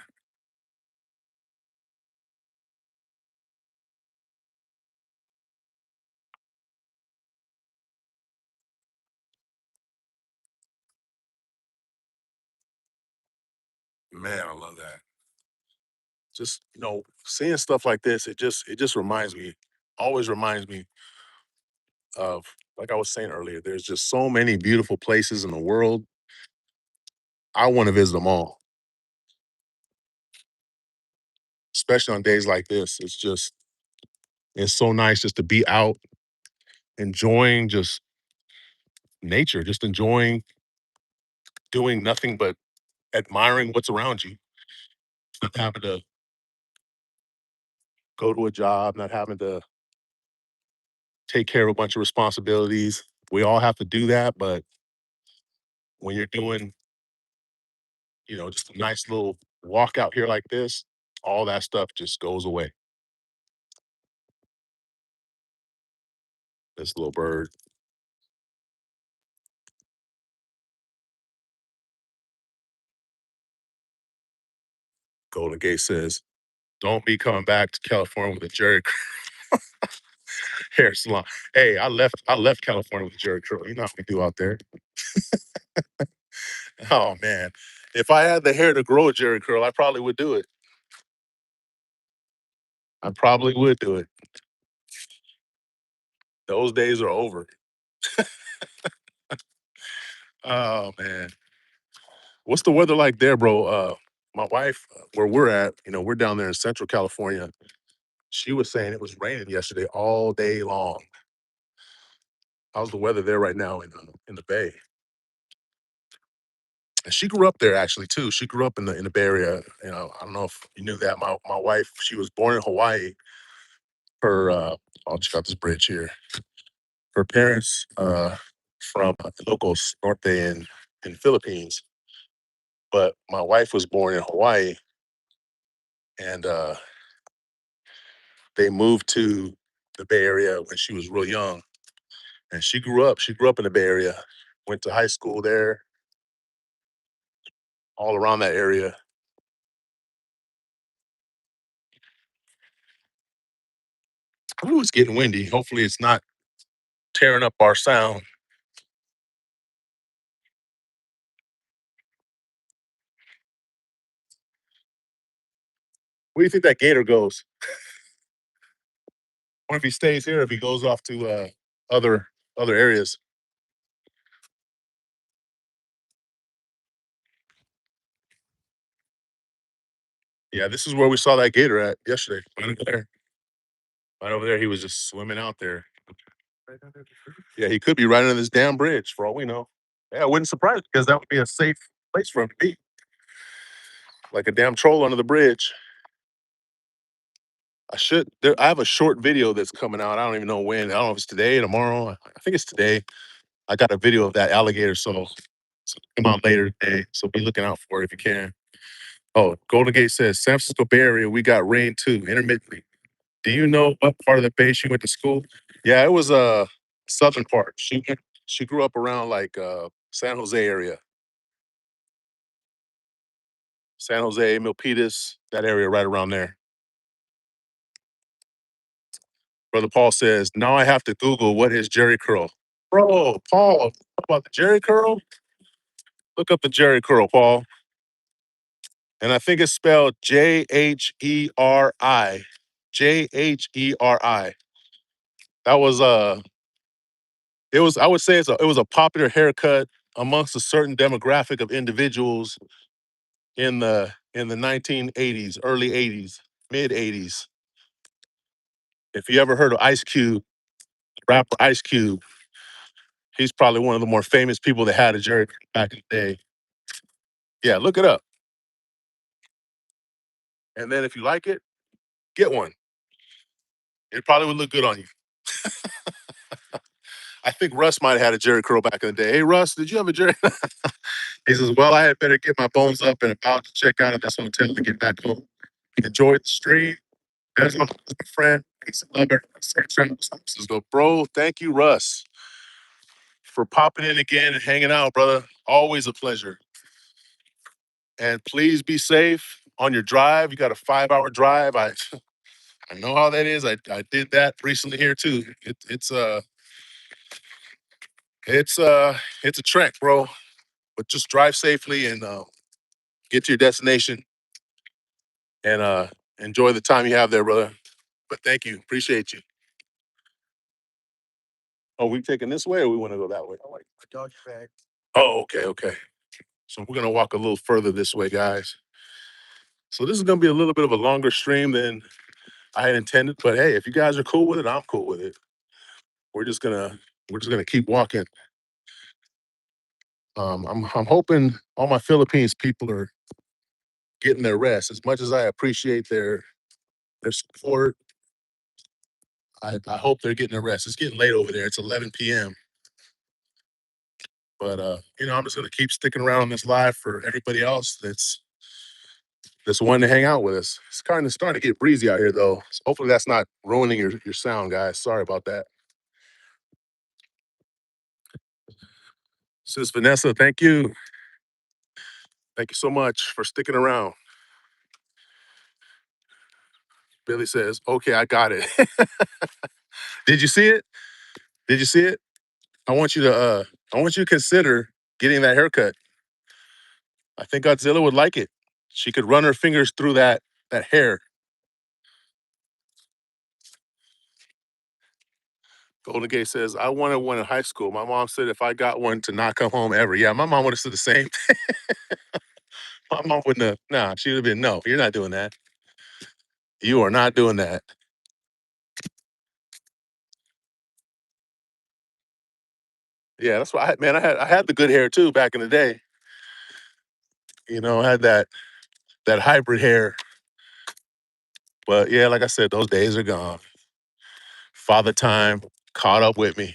Man, I love that. Just, seeing stuff like this, it just reminds me, always reminds me of, like I was saying earlier, there's just so many beautiful places in the world. I want to visit them all, especially on days like this. It's so nice just to be out, enjoying just nature, just enjoying doing nothing but admiring what's around you, not having to go to a job, not having to take care of a bunch of responsibilities. We all have to do that, but when you're doing, just a nice little walk out here like this, all that stuff just goes away. This little bird, Golden Gate says, "Don't be coming back to California with a Jerry hair salon." Hey, I left California with a Jerry curl. You know how we do out there. Oh man, if I had the hair to grow a Jerry curl, I probably would do it. I probably would do it. Those days are over. Oh man, what's the weather like there, bro? My wife, where we're at, we're down there in Central California. She was saying it was raining yesterday all day long. How's the weather there right now in the Bay? And she grew up there actually too. She grew up in the Bay Area. I don't know if you knew that. My wife, she was born in Hawaii. Her I'll check out this bridge here. Her parents from Ilocos Norte in Philippines, but my wife was born in Hawaii, and they moved to the Bay Area when she was real young, and she grew up in the Bay Area, went to high school there, all around that area. Ooh, it's getting windy. Hopefully, it's not tearing up our sound. Where do you think that gator goes? Or if he stays here, if he goes off to other other areas. Yeah, this is where we saw that gator at yesterday. Right over there. Right over there. He was just swimming out there. Yeah, he could be right under this damn bridge for all we know. Yeah, it wouldn't surprise me because that would be a safe place for him to be. Like a damn troll under the bridge. I have a short video that's coming out. I don't even know when. I don't know if it's today, tomorrow. I think it's today. I got a video of that alligator, so come out later today. So be looking out for it if you can. Oh, Golden Gate says San Francisco Bay Area, we got rain too, intermittently. Do you know what part of the Bay she went to school? Yeah, it was southern part. She grew up around like San Jose area. San Jose, Milpitas, that area right around there. Brother Paul says, now I have to Google what is Jerry Curl. Bro, Paul, about the Jerry Curl? Look up the Jerry Curl, Paul. And I think it's spelled Jheri. Jheri. That was I would say it was a popular haircut amongst a certain demographic of individuals in the 1980s, early 80s, mid 80s. If you ever heard of Ice Cube, rapper Ice Cube, he's probably one of the more famous people that had a jerk back in the day. Yeah, look it up. And then if you like it, get one. It probably would look good on you. I think Russ might have had a Jerry curl back in the day. Hey Russ, did you have a Jerry? He says, well, I had better get my bones up and about to check out of this hotel to get back home. Enjoyed the stream. There's my friend. He's a lover. Says, go, bro. Thank you, Russ, for popping in again and hanging out, brother. Always a pleasure. And please be safe on your drive. You got a 5-hour drive. I know how that is. I did that recently here too. It's a trek, bro. But just drive safely and get to your destination and enjoy the time you have there, brother. But thank you. Appreciate you. Oh, we taking this way or we want to go that way? I like my dog's bag. Oh, okay, okay. So we're gonna walk a little further this way, guys. So this is gonna be a little bit of a longer stream than I had intended, but hey, if you guys are cool with it, I'm cool with it. We're just gonna we're just gonna keep walking. I'm hoping all my Philippines people are getting their rest. As much as I appreciate their support, I hope they're getting their rest. It's getting late over there. It's 11 p.m. But I'm just gonna keep sticking around on this live for everybody else that's wanting to hang out with us. It's kind of starting to get breezy out here though. So hopefully that's not ruining your sound, guys. Sorry about that. Sis Vanessa, thank you. Thank you so much for sticking around. Billy says, okay, I got it. Did you see it? Did you see it? I want you to consider getting that haircut. I think Godzilla would like it. She could run her fingers through that hair. Golden Gate says, I wanted one in high school. My mom said if I got one to not come home ever. Yeah, my mom would have said the same. My mom wouldn't have, nah, she would have been, no, you're not doing that. You are not doing that. Yeah, that's why man, I had the good hair too back in the day. I had that hybrid hair. But yeah, like I said, those days are gone. Father time caught up with me.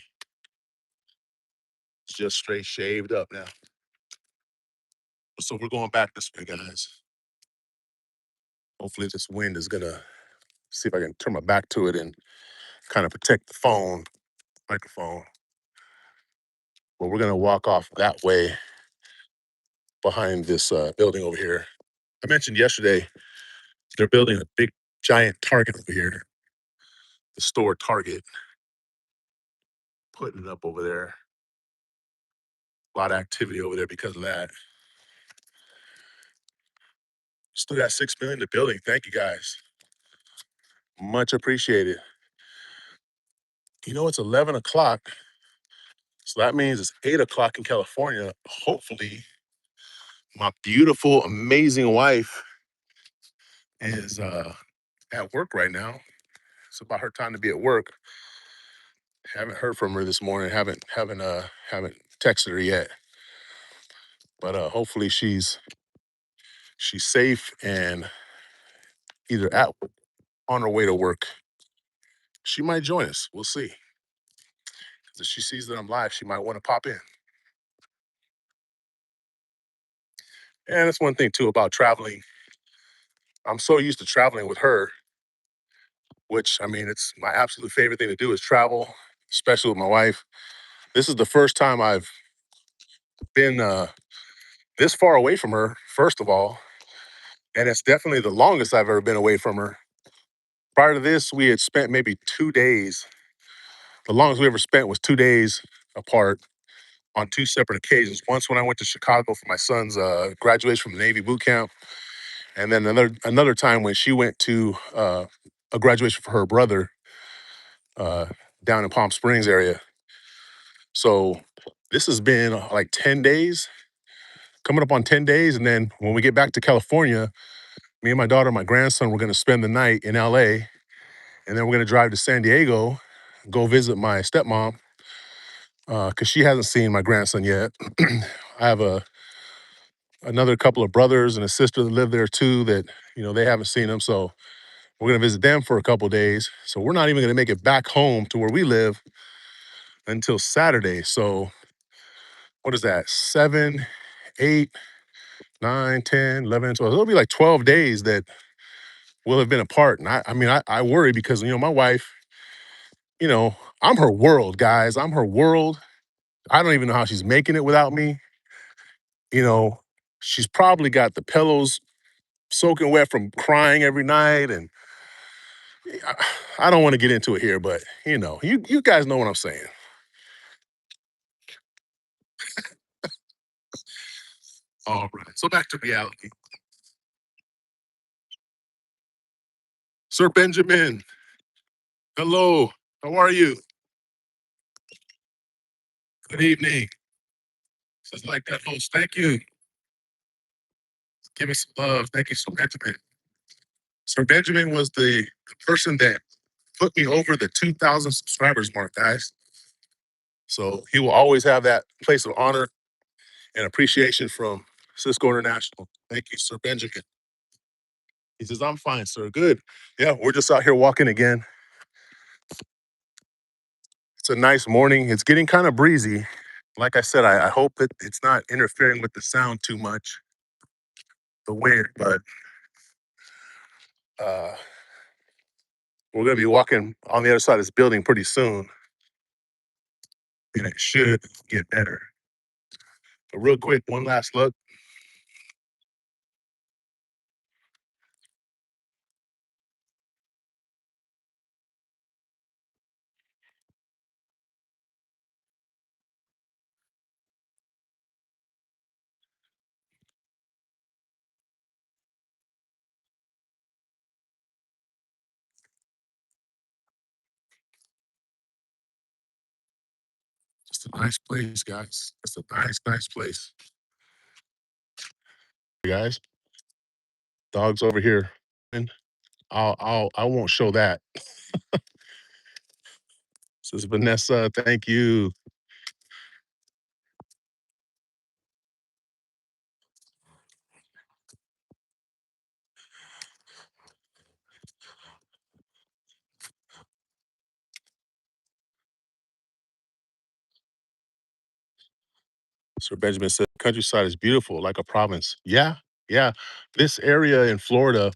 It's just straight shaved up now. So we're going back this way, guys. Hopefully this wind is gonna see if I can turn my back to it and kind of protect the phone, microphone. But we're gonna walk off that way behind this building over here. I mentioned yesterday they're building a big giant Target over here, the store Target, putting it up over there. A lot of activity over there because of that. Still got 6 million to building. Thank you guys. Much appreciated. It's 11 o'clock. So that means it's 8 o'clock in California. Hopefully, my beautiful, amazing wife is at work right now. It's about her time to be at work. Haven't heard from her this morning. Haven't texted her yet. But hopefully she's safe and either on her way to work. She might join us. We'll see. If she sees that I'm live, she might want to pop in. And that's one thing too about traveling. I'm so used to traveling with her, which I mean, it's my absolute favorite thing to do is travel, especially with my wife. This is the first time I've been this far away from her, first of all, and it's definitely the longest I've ever been away from her. Prior to this, we had spent maybe 2 days. The longest we ever spent was 2 days apart on two separate occasions. Once when I went to Chicago for my son's graduation from the Navy boot camp, and then another time when she went to a graduation for her brother uh, down in Palm Springs area. So this has been like 10 days, coming up on 10 days. And then when we get back to California, me and my daughter, my grandson, we're going to spend the night in LA. And then we're going to drive to San Diego, go visit my stepmom, because she hasn't seen my grandson yet. I have another couple of brothers and a sister that live there too that, they haven't seen him. So we're going to visit them for a couple of days. So we're not even going to make it back home to where we live until Saturday. So what is that? 7, 8, 9, 10, 11, 12. It'll be like 12 days that we'll have been apart. And I mean, I worry because, my wife, you know, I'm her world, guys. I'm her world. I don't even know how she's making it without me. You know, She's probably got the pillows soaking wet from crying every night. And I don't want to get into it here, but you guys know what I'm saying. All right. So back to reality. Sir Benjamin, hello. How are you? Good evening. Just like that host. Thank you. Give me some love. Thank you, Sir Benjamin. Sir Benjamin was the person that put me over the 2,000 subscribers mark, guys. So he will always have that place of honor and appreciation from Cisco International. Thank you, Sir Benjamin. He says, I'm fine, sir. Good. Yeah, we're just out here walking again. It's a nice morning. It's getting kind of breezy. Like I said, I hope that it's not interfering with the sound too much, the wind, but uh, we're going to be walking on the other side of this building pretty soon, and it should get better. But real quick, one last look. Just a nice place, guys. It's a nice, nice place. You guys, dogs over here. And I won't show that. This is Vanessa. Thank you. Sir Benjamin said, countryside is beautiful, like a province. Yeah, yeah. This area in Florida,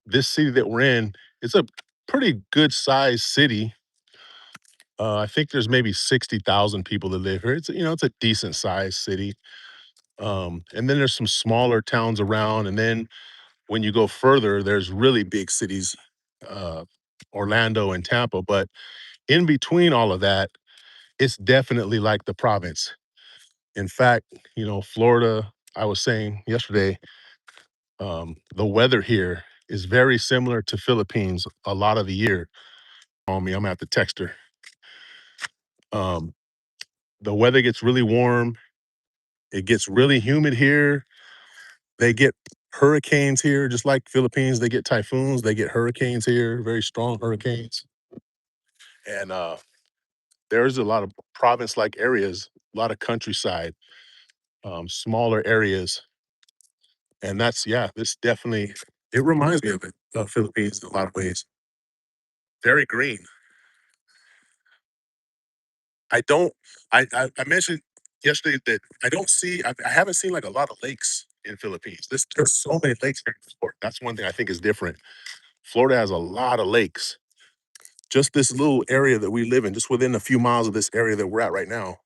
this city that we're in, it's a pretty good sized city. I think there's maybe 60,000 people that live here. It's a decent sized city. And then there's some smaller towns around. And then when you go further, there's really big cities, uh, Orlando and Tampa. But in between all of that, it's definitely like the province. In fact, Florida, I was saying yesterday, the weather here is very similar to Philippines a lot of the year. On me, I'm gonna have to text her. Um, the weather gets really warm. It gets really humid here. They get hurricanes here, just like Philippines. They get typhoons. They get hurricanes here, very strong hurricanes. And there's a lot of province-like areas, a lot of countryside, smaller areas, and this definitely it reminds me of it, Philippines in a lot of ways. Very green. I don't. I mentioned yesterday that I don't see. I haven't seen like a lot of lakes in Philippines. There's so many lakes here in Florida. That's one thing I think is different. Florida has a lot of lakes. Just this little area that we live in, just within a few miles of this area that we're at right now.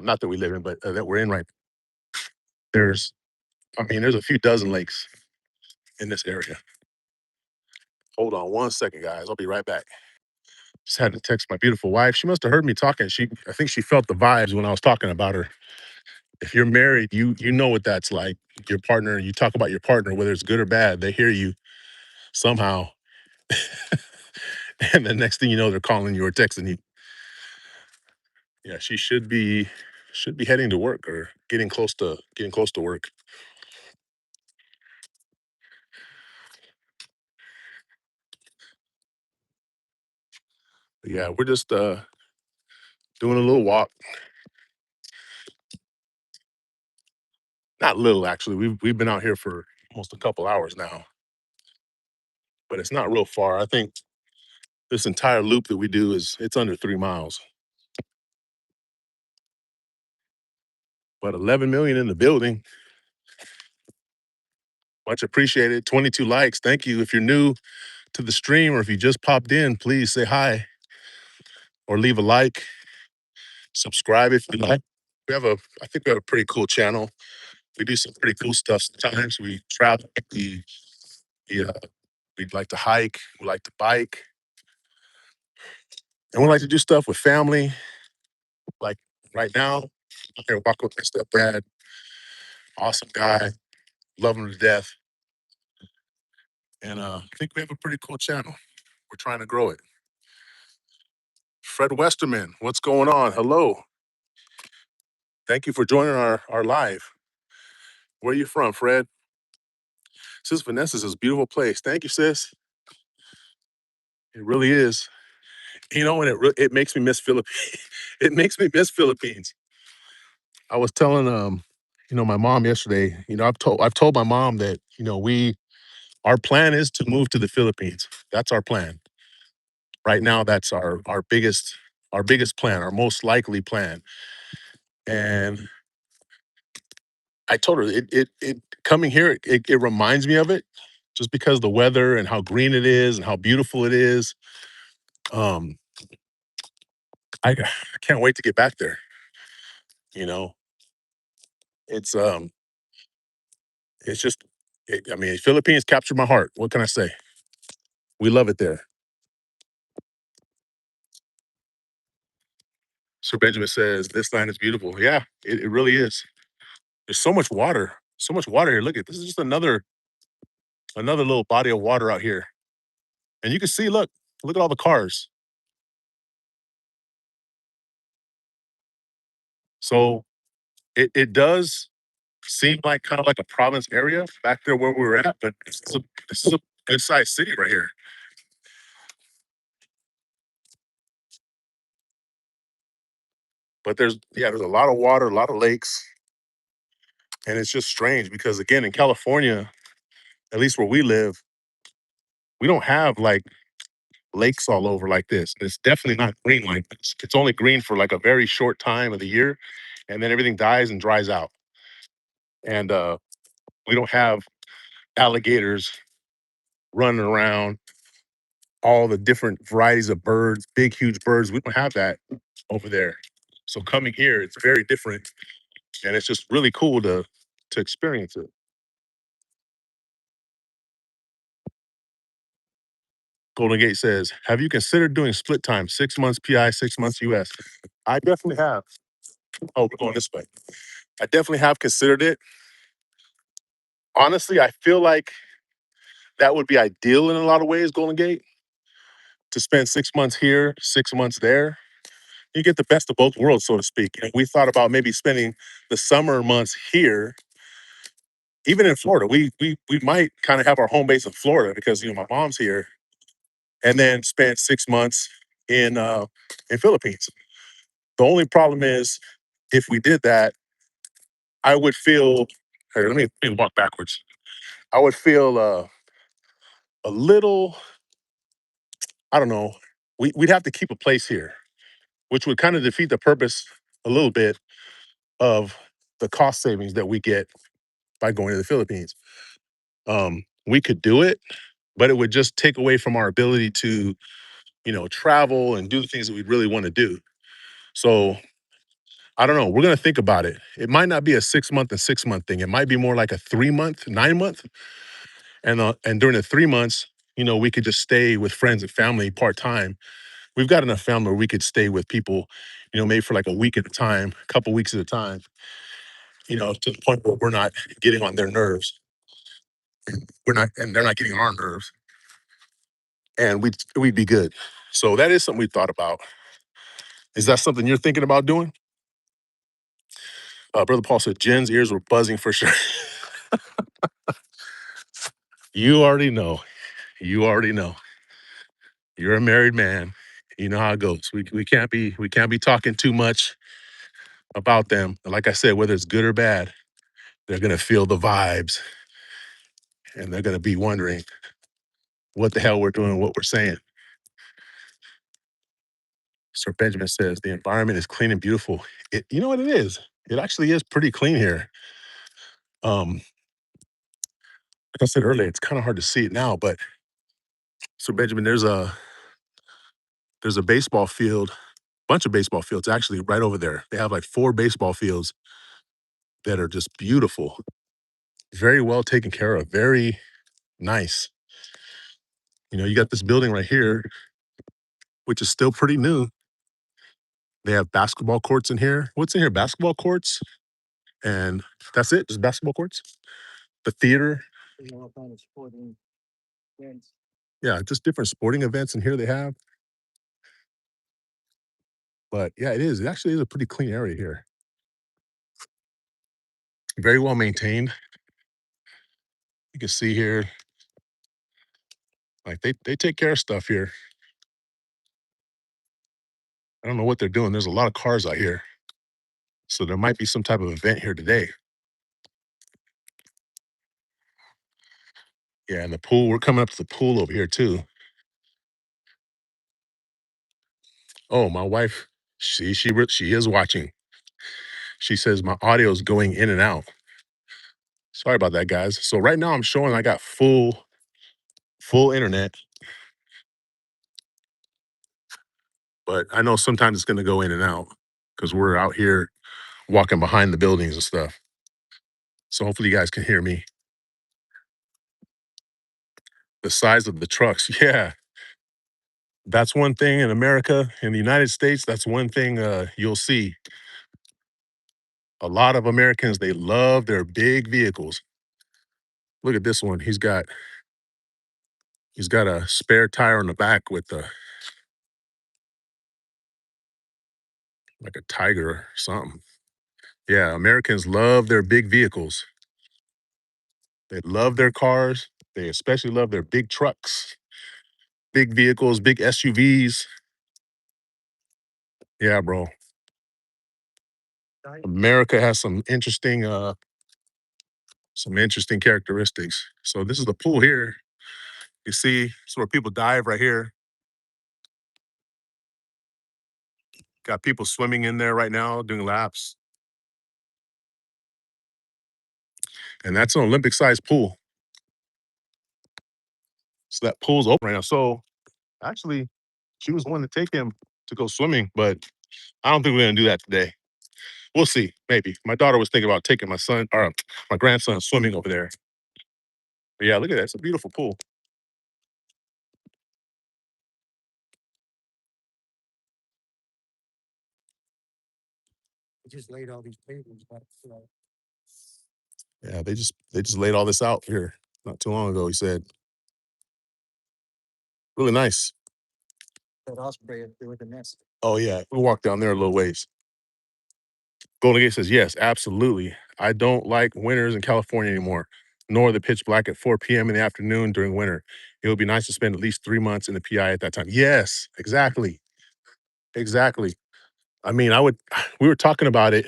Not that we live in, but that we're in right. There's, I mean, there's a few dozen lakes in this area. Hold on one second, guys. I'll be right back. Just had to text my beautiful wife. She must have heard me talking. I think she felt the vibes when I was talking about her. If you're married, you know what that's like. Your partner, you talk about your partner, whether it's good or bad, they hear you somehow. And the next thing you know, they're calling you or texting you. Yeah, she should be heading to work or getting close to work. But yeah, we're just doing a little walk. Not little actually. We've been out here for almost a couple hours now, but it's not real far. I think this entire loop that we do it's under 3 miles. But 11 million in the building. Much appreciated. 22 likes. Thank you. If you're new to the stream or if you just popped in, please say hi or leave a like. Subscribe if you like. I think we have a pretty cool channel. we do some pretty cool stuff sometimes. We travel, we, uh, we like to hike, we like to bike, and we like to do stuff with family. Like right now, I'm here walking with my stepdad, awesome guy, love him to death. And I think we have a pretty cool channel. We're trying to grow it. Fred Westerman, what's going on? Hello. Thank you for joining our live. Where are you from, Fred? Sis Vanessa's this beautiful place. Thank you, sis. It really is. You know, and it makes me miss Philippines. It makes me miss Philippines. I was telling my mom yesterday, I've told my mom that, our plan is to move to the Philippines. That's our plan. Right now, that's our biggest plan, our most likely plan. And I told her it coming here, it reminds me of it just because the weather and how green it is and how beautiful it is. Um, I can't wait to get back there. You know, it's um, it's just, I mean, Philippines captured my heart. What can I say? We love it there. Sir Benjamin says this land is beautiful. Yeah, it really is. There's so much water here. Look at this is just another little body of water out here, and you can see. Look at all the cars. So it does seem like kind of like a province area back there where we were at, but this is a good sized city right here. But there's a lot of water, a lot of lakes, and it's just strange because again in California, at least where we live, we don't have like lakes all over like this. It's definitely not green like this. It's only green for like a very short time of the year, and then everything dies and dries out. And we don't have alligators running around, all the different varieties of birds, big, huge birds. We don't have that over there. So coming here, it's very different, and it's just really cool to experience it. Golden Gate says, "Have you considered doing split time, 6 months PI, 6 months US?" I definitely have. Oh, we're going this way. I definitely have considered it. Honestly, I feel like that would be ideal in a lot of ways, Golden Gate, to spend 6 months here, 6 months there. You get the best of both worlds, so to speak. And we thought about maybe spending the summer months here, even in Florida. We might kind of have our home base in Florida because my mom's here, and then spend 6 months in Philippines. The only problem is if we did that, I would feel. Here, let me walk backwards. I would feel a little. I don't know. We'd have to keep a place here, which would kind of defeat the purpose a little bit of the cost savings that we get by going to the Philippines. We could do it, but it would just take away from our ability to, travel and do the things that we really want to do. So I don't know. We're gonna think about it. It might not be a 6 month and 6 month thing. It might be more like a 3 month, 9 month, and during the 3 months, we could just stay with friends and family part time. We've got enough family where we could stay with people, maybe for like a week at a time, a couple weeks at a time, to the point where we're not getting on their nerves. We're not, and they're not getting on our nerves, and we'd be good. So that is something we thought about. Is that something you're thinking about doing? Brother Paul said Jen's ears were buzzing for sure. You already know. You already know. You're a married man. You know how it goes. We can't be talking too much about them. Like I said, whether it's good or bad, they're gonna feel the vibes, and they're gonna be wondering what the hell we're doing, what we're saying. Sir Benjamin says the environment is clean and beautiful. You know what it is? It actually is pretty clean here. Like I said earlier, it's kind of hard to see it now, but Sir Benjamin, there's a baseball field, bunch of baseball fields actually right over there. They have like four baseball fields that are just beautiful, very well taken care of, very nice. You know, you got this building right here, which is still pretty new. They have basketball courts in here. What's in here? Basketball courts, and that's it. Just basketball courts. The theater, You know, kind of sporting events. yeah, just different sporting events in here they have. But yeah, it is. It actually is a pretty clean area here. Very well maintained. You can see here, like they take care of stuff here. I don't know what they're doing. There's a lot of cars out here. So there might be some type of event here today. Yeah, and the pool, we're coming up to the pool over here too. Oh, my wife, she is watching. She says my audio is going in and out. Sorry about that, guys. So right now I'm showing I got full internet, but I know sometimes it's gonna go in and out because we're out here walking behind the buildings and stuff. So hopefully you guys can hear me. The size of the trucks, yeah. That's one thing in America, in the United States, that's one thing you'll see. A lot of Americans, they love their big vehicles. Look at this one. He's got a spare tire on the back with a like a tiger or something. Yeah, Americans love their big vehicles. They love their cars. They especially love their big trucks, big vehicles, big SUVs. Yeah, bro. America has some interesting characteristics. So this is the pool here. You see, it's where people dive right here. Got people swimming in there right now, doing laps. And that's an Olympic sized pool. So that pool's open right now. So actually, she was wanting to take him to go swimming, but I don't think we're gonna do that today. We'll see, maybe. My daughter was thinking about taking my son or my grandson swimming over there. But yeah, look at that. It's a beautiful pool. They just laid all these tables back. Yeah, they just laid all this out here not too long ago, he said. Really nice. That osprey up there with the nest. Oh yeah, we'll walk down there a little ways. Golden Gate says, yes, absolutely. I don't like winters in California anymore, nor the pitch black at 4 p.m. in the afternoon during winter. It would be nice to spend at least 3 months in the PI at that time. Yes, exactly. Exactly. I mean, we were talking about it,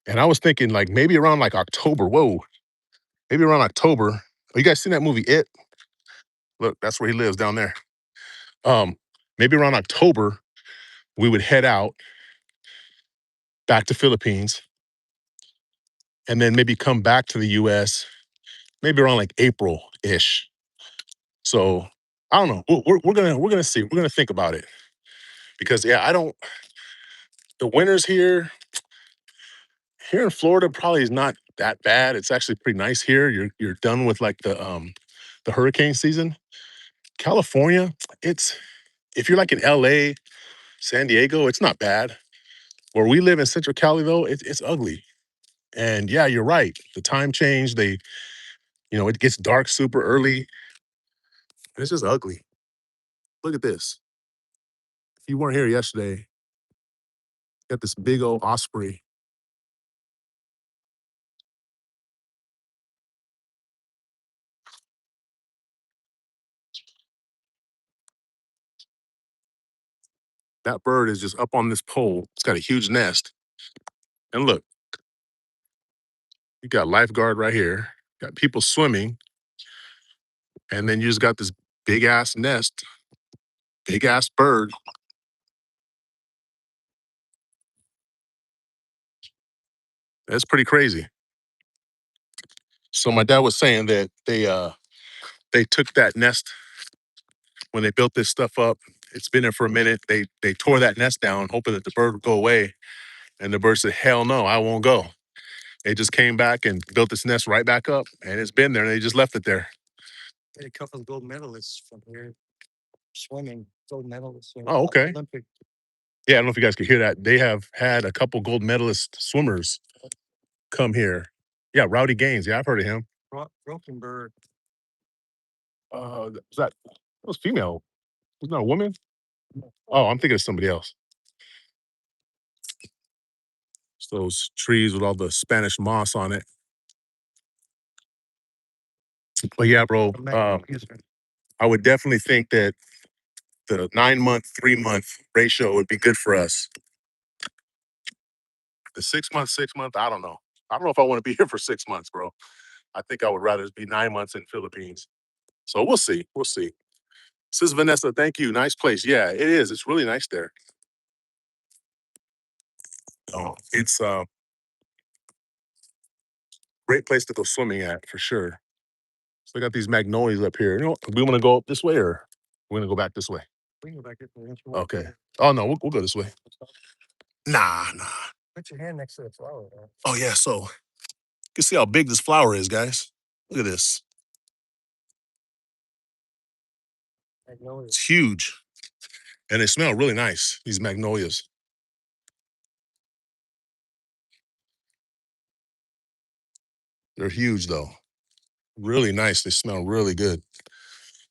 and I was thinking like maybe around like October. Whoa, maybe around October. Oh, you guys seen that movie It? Look, that's where he lives down there. Um, Maybe around October, we would head out back to Philippines and then maybe come back to the US maybe around like April-ish. So I don't know. We're gonna see. We're gonna think about it because yeah, I don't. The winters here in Florida probably is not that bad. It's actually pretty nice here. You're done with like the hurricane season. California, it's if you're like in LA, San Diego, it's not bad. Where we live in Central Cali though, it's ugly. And yeah, you're right. The time change, it gets dark super early. It's just ugly. Look at this. If you weren't here yesterday, got this big old osprey. That bird is just up on this pole. It's got a huge nest. And look, you got lifeguard right here, got people swimming, and then you just got this big ass nest, big ass bird. That's pretty crazy. So my dad was saying that they took that nest when they built this stuff up. It's been there for a minute. They tore that nest down, hoping that the bird would go away. And the bird said, "Hell no, I won't go." It just came back and built its nest right back up, and it's been there. And they just left it there. Had a couple of gold medalists from here swimming, gold medalists. Oh, okay. Olympic. Yeah, I don't know if you guys could hear that. They have had a couple gold medalist swimmers come here. Yeah, Rowdy Gaines. Yeah, I've heard of him. Brokenberg. Was that was female? Was not a woman? Oh, I'm thinking of somebody else. It's those trees with all the Spanish moss on it. But yeah, bro, I would definitely think that the 9-month, 3-month ratio would be good for us. The 6-month, 6-month, I don't know. I don't know if I want to be here for 6 months, bro. I think I would rather be 9 months in Philippines. So we'll see. We'll see. Sis Vanessa, thank you. Nice place. Yeah, it is. It's really nice there. Oh, it's a great place to go swimming at for sure. So they got these magnolias up here. You know, we want to go up this way or we're gonna go back this way? We can go back there. Okay. Oh no, we'll go this way. Nah. Put your hand next to the flower. Oh yeah, so you can see how big this flower is, guys. Look at this. Magnolia. It's huge. And they smell really nice, these magnolias. They're huge though. Really nice. They smell really good.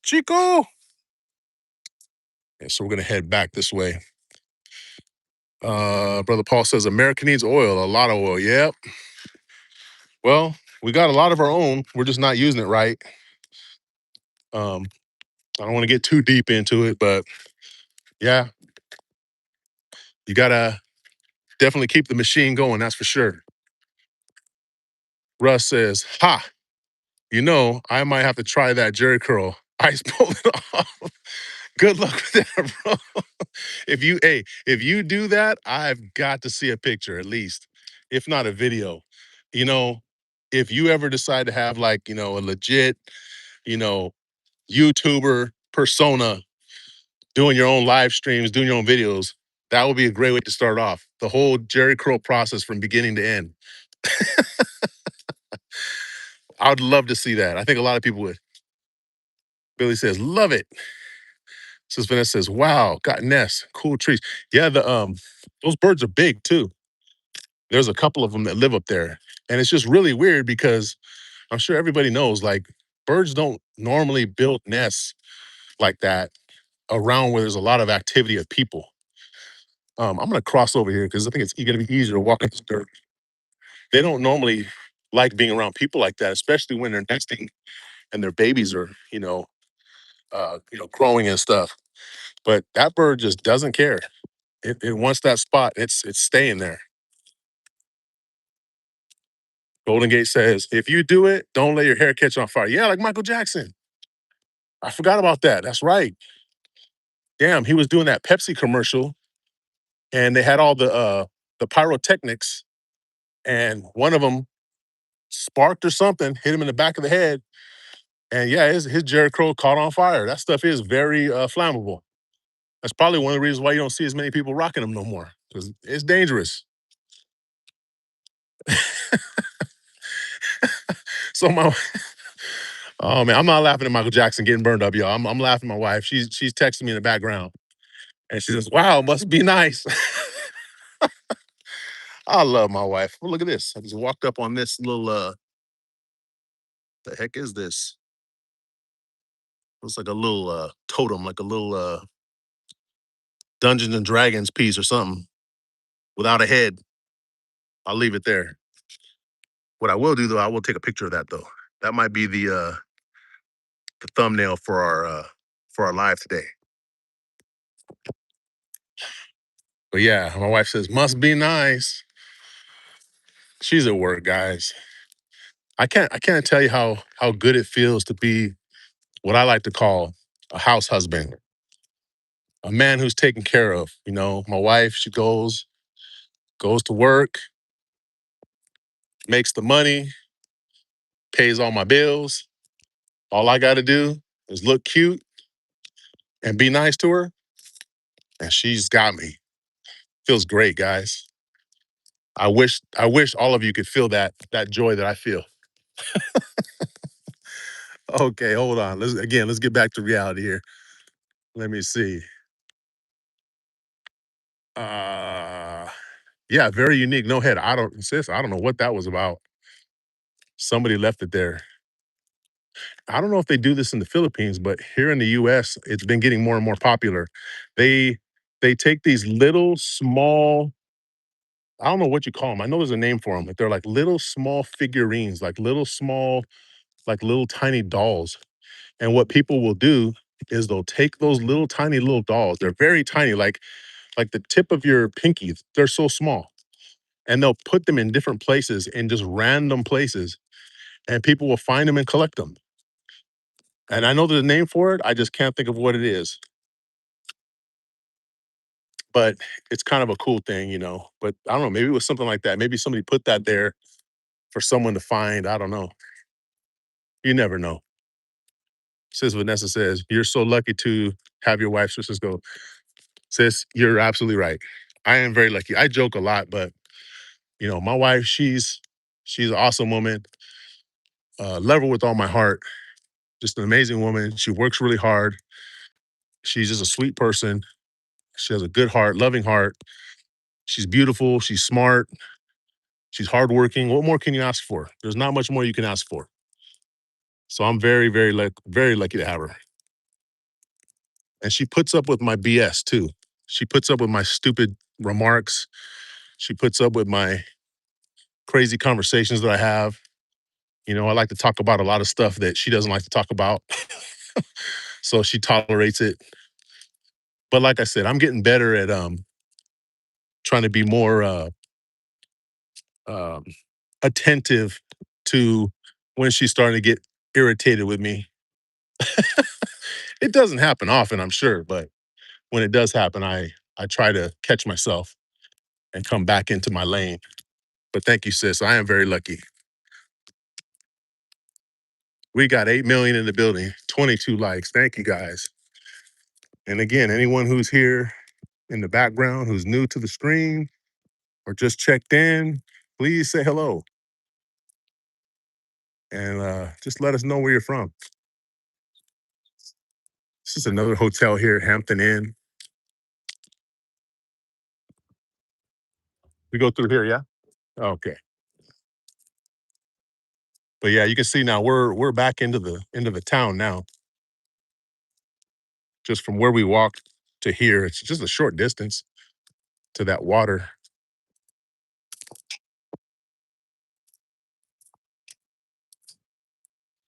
Chico! Yeah, so we're gonna head back this way. Brother Paul says America needs oil, a lot of oil. Yep. Well, we got a lot of our own. We're just not using it right. I don't want to get too deep into it, but yeah, you gotta definitely keep the machine going, that's for sure. Russ says, ha, you know, I might have to try that Jerry curl. Ice pull it off. Good luck with that, bro. If you do that, I've got to see a picture at least, if not a video. You know, if you ever decide to have like, you know, a legit, you know, YouTuber persona doing your own live streams, doing your own videos, that would be a great way to start off. The whole Jerry curl process from beginning to end. I would love to see that. I think a lot of people would. Billy says, love it. Sis Vanessa says, wow, got nests, cool trees. Yeah, those birds are big too. There's a couple of them that live up there. And it's just really weird because I'm sure everybody knows, like, birds don't normally build nests like that around where there's a lot of activity of people. I'm gonna cross over here because I think it's gonna be easier to walk in this dirt. They don't normally like being around people like that, especially when they're nesting and their babies are, growing and stuff. But that bird just doesn't care. It wants that spot. It's staying there. Golden Gate says, if you do it, don't let your hair catch on fire. Yeah, like Michael Jackson. I forgot about that. That's right. Damn, he was doing that Pepsi commercial and they had all the pyrotechnics and one of them sparked or something, hit him in the back of the head. And yeah, his Jerry Crow caught on fire. That stuff is very flammable. That's probably one of the reasons why you don't see as many people rocking them no more because it's dangerous. So oh man, I'm not laughing at Michael Jackson getting burned up, y'all. I'm laughing at my wife. She's texting me in the background, and she says, "Wow, must be nice." I love my wife. Well, look at this. I just walked up on this little. The heck is this? Looks like a little totem, like a little Dungeons and Dragons piece or something without a head. I'll leave it there. What I will do though, I will take a picture of that though. That might be the thumbnail for our live today. But yeah, my wife says, must be nice. She's at work, guys. I can't tell you how good it feels to be what I like to call a house husband. A man who's taken care of. You know, my wife, she goes to work, makes the money, pays all my bills. All I gotta do is look cute and be nice to her. And she's got me. Feels great, guys. I wish all of you could feel that joy that I feel. Okay, hold on. Let's get back to reality here. Let me see. Uh yeah, very unique. No head. I don't know what that was about. Somebody left it there. I don't know if they do this in the Philippines, but here in the US, it's been getting more and more popular. They they take these little small, I don't know what you call them. I know there's a name for them, but they're like little small figurines, like little small, like little tiny dolls. And what people will do is they'll take those little tiny little dolls. They're very tiny, like the tip of your pinky. They're so small. And they'll put them in different places, in just random places, and people will find them and collect them. And I know there's a name for it. I just can't think of what it is. But it's kind of a cool thing, you know. But I don't know, maybe it was something like that. Maybe somebody put that there for someone to find. I don't know. You never know. Sis Vanessa says, "You're so lucky to have your wife." Sisters go, sis, you're absolutely right. I am very lucky. I joke a lot, but you know, my wife, she's an awesome woman. Love her with all my heart. Just an amazing woman. She works really hard. She's just a sweet person. She has a good heart, loving heart. She's beautiful. She's smart. She's hardworking. What more can you ask for? There's not much more you can ask for. So I'm very lucky to have her. And she puts up with my BS too. She puts up with my stupid remarks. She puts up with my crazy conversations that I have. You know, I like to talk about a lot of stuff that she doesn't like to talk about. So she tolerates it. But like I said, I'm getting better at trying to be more um attentive to when she's starting to get irritated with me. It doesn't happen often, I'm sure, but when it does happen, I try to catch myself and come back into my lane. But thank you, sis. I am very lucky. We got 8 million in the building, 22 likes. Thank you guys. And again, anyone who's here in the background, who's new to the stream or just checked in, please say hello and just let us know where you're from. This is another hotel here, Hampton Inn. We go through here, yeah? Okay. But yeah, you can see now we're back into the town now. Just from where we walked to here, it's just a short distance to that water.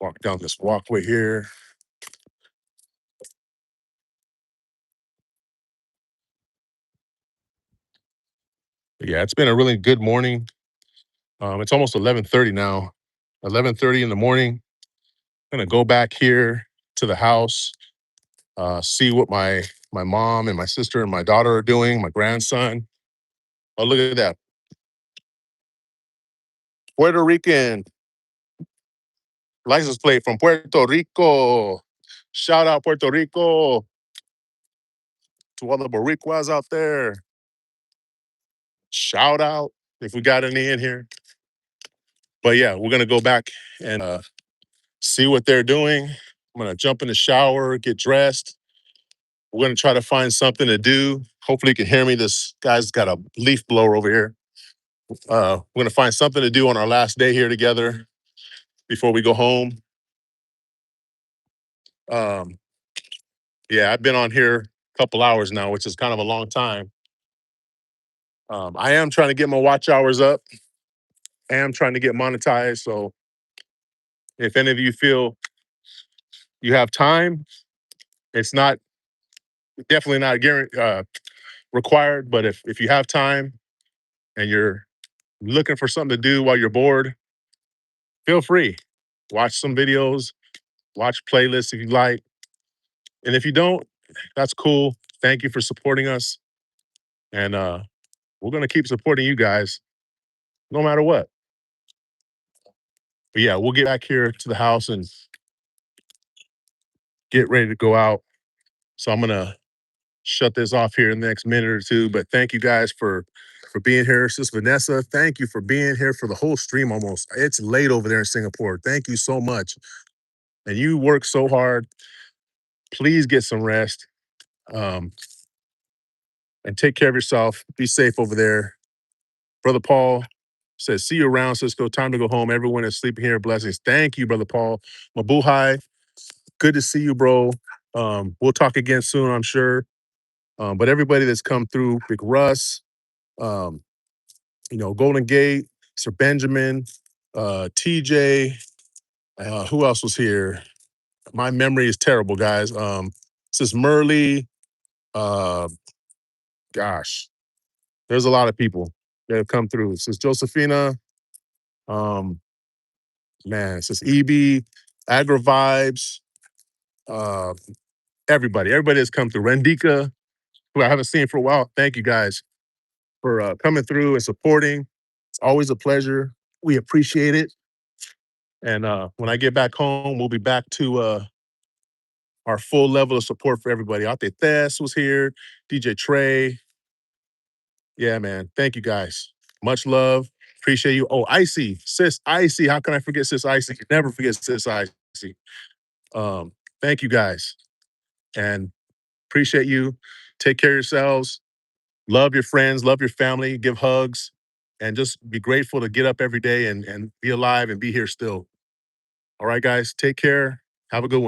Walk down this walkway here. But yeah, it's been a really good morning. It's almost 11:30 now. 11:30 in the morning. I'm gonna go back here to the house, see what my mom and my sister and my daughter are doing, my grandson. Oh, look at that. Puerto Rican license plate from Puerto Rico. Shout out Puerto Rico to all the Boricuas out there. Shout out if we got any in here. But yeah, we're gonna go back and see what they're doing. I'm gonna jump in the shower, get dressed. We're gonna try to find something to do. Hopefully, you can hear me. This guy's got a leaf blower over here. We're gonna find something to do on our last day here together before we go home. Um, yeah, I've been on here a couple hours now, which is kind of a long time. I am trying to get my watch hours up. I am trying to get monetized. So if any of you feel you have time, it's not definitely not required. But if you have time and you're looking for something to do while you're bored, feel free. Watch some videos, watch playlists if you like. And if you don't, that's cool. Thank you for supporting us. And we're gonna keep supporting you guys no matter what. But yeah, we'll get back here to the house and get ready to go out. So I'm gonna shut this off here in the next minute or two. But thank you guys for for being here. Sis Vanessa, thank you for being here for the whole stream almost. It's late over there in Singapore. Thank you so much. And you work so hard. Please get some rest. And take care of yourself. Be safe over there. Brother Paul says, see you around, Cisco. Time to go home. Everyone is sleeping here. Blessings. Thank you, Brother Paul. Mabuhay. Good to see you, bro. We'll talk again soon, I'm sure. But everybody that's come through, Big Russ, Golden Gate, Sir Benjamin, TJ, who else was here? My memory is terrible, guys. Sis Murley, gosh, there's a lot of people that have come through. Sis Josephina, sis EB, Agra Vibes, everybody has come through. Rendika, who I haven't seen for a while. Thank you guys for coming through and supporting. It's always a pleasure. We appreciate it. And when I get back home, we'll be back to our full level of support for everybody. Ate Tess was here, DJ Trey. Yeah, man. Thank you guys. Much love. Appreciate you. Oh, Icy, Sis Icy. How can I forget Sis Icy? Never forget Sis Icy. Thank you guys. And appreciate you. Take care of yourselves. Love your friends, love your family, give hugs, and just be grateful to get up every day and be alive and be here still. All right, guys. Take care. Have a good one.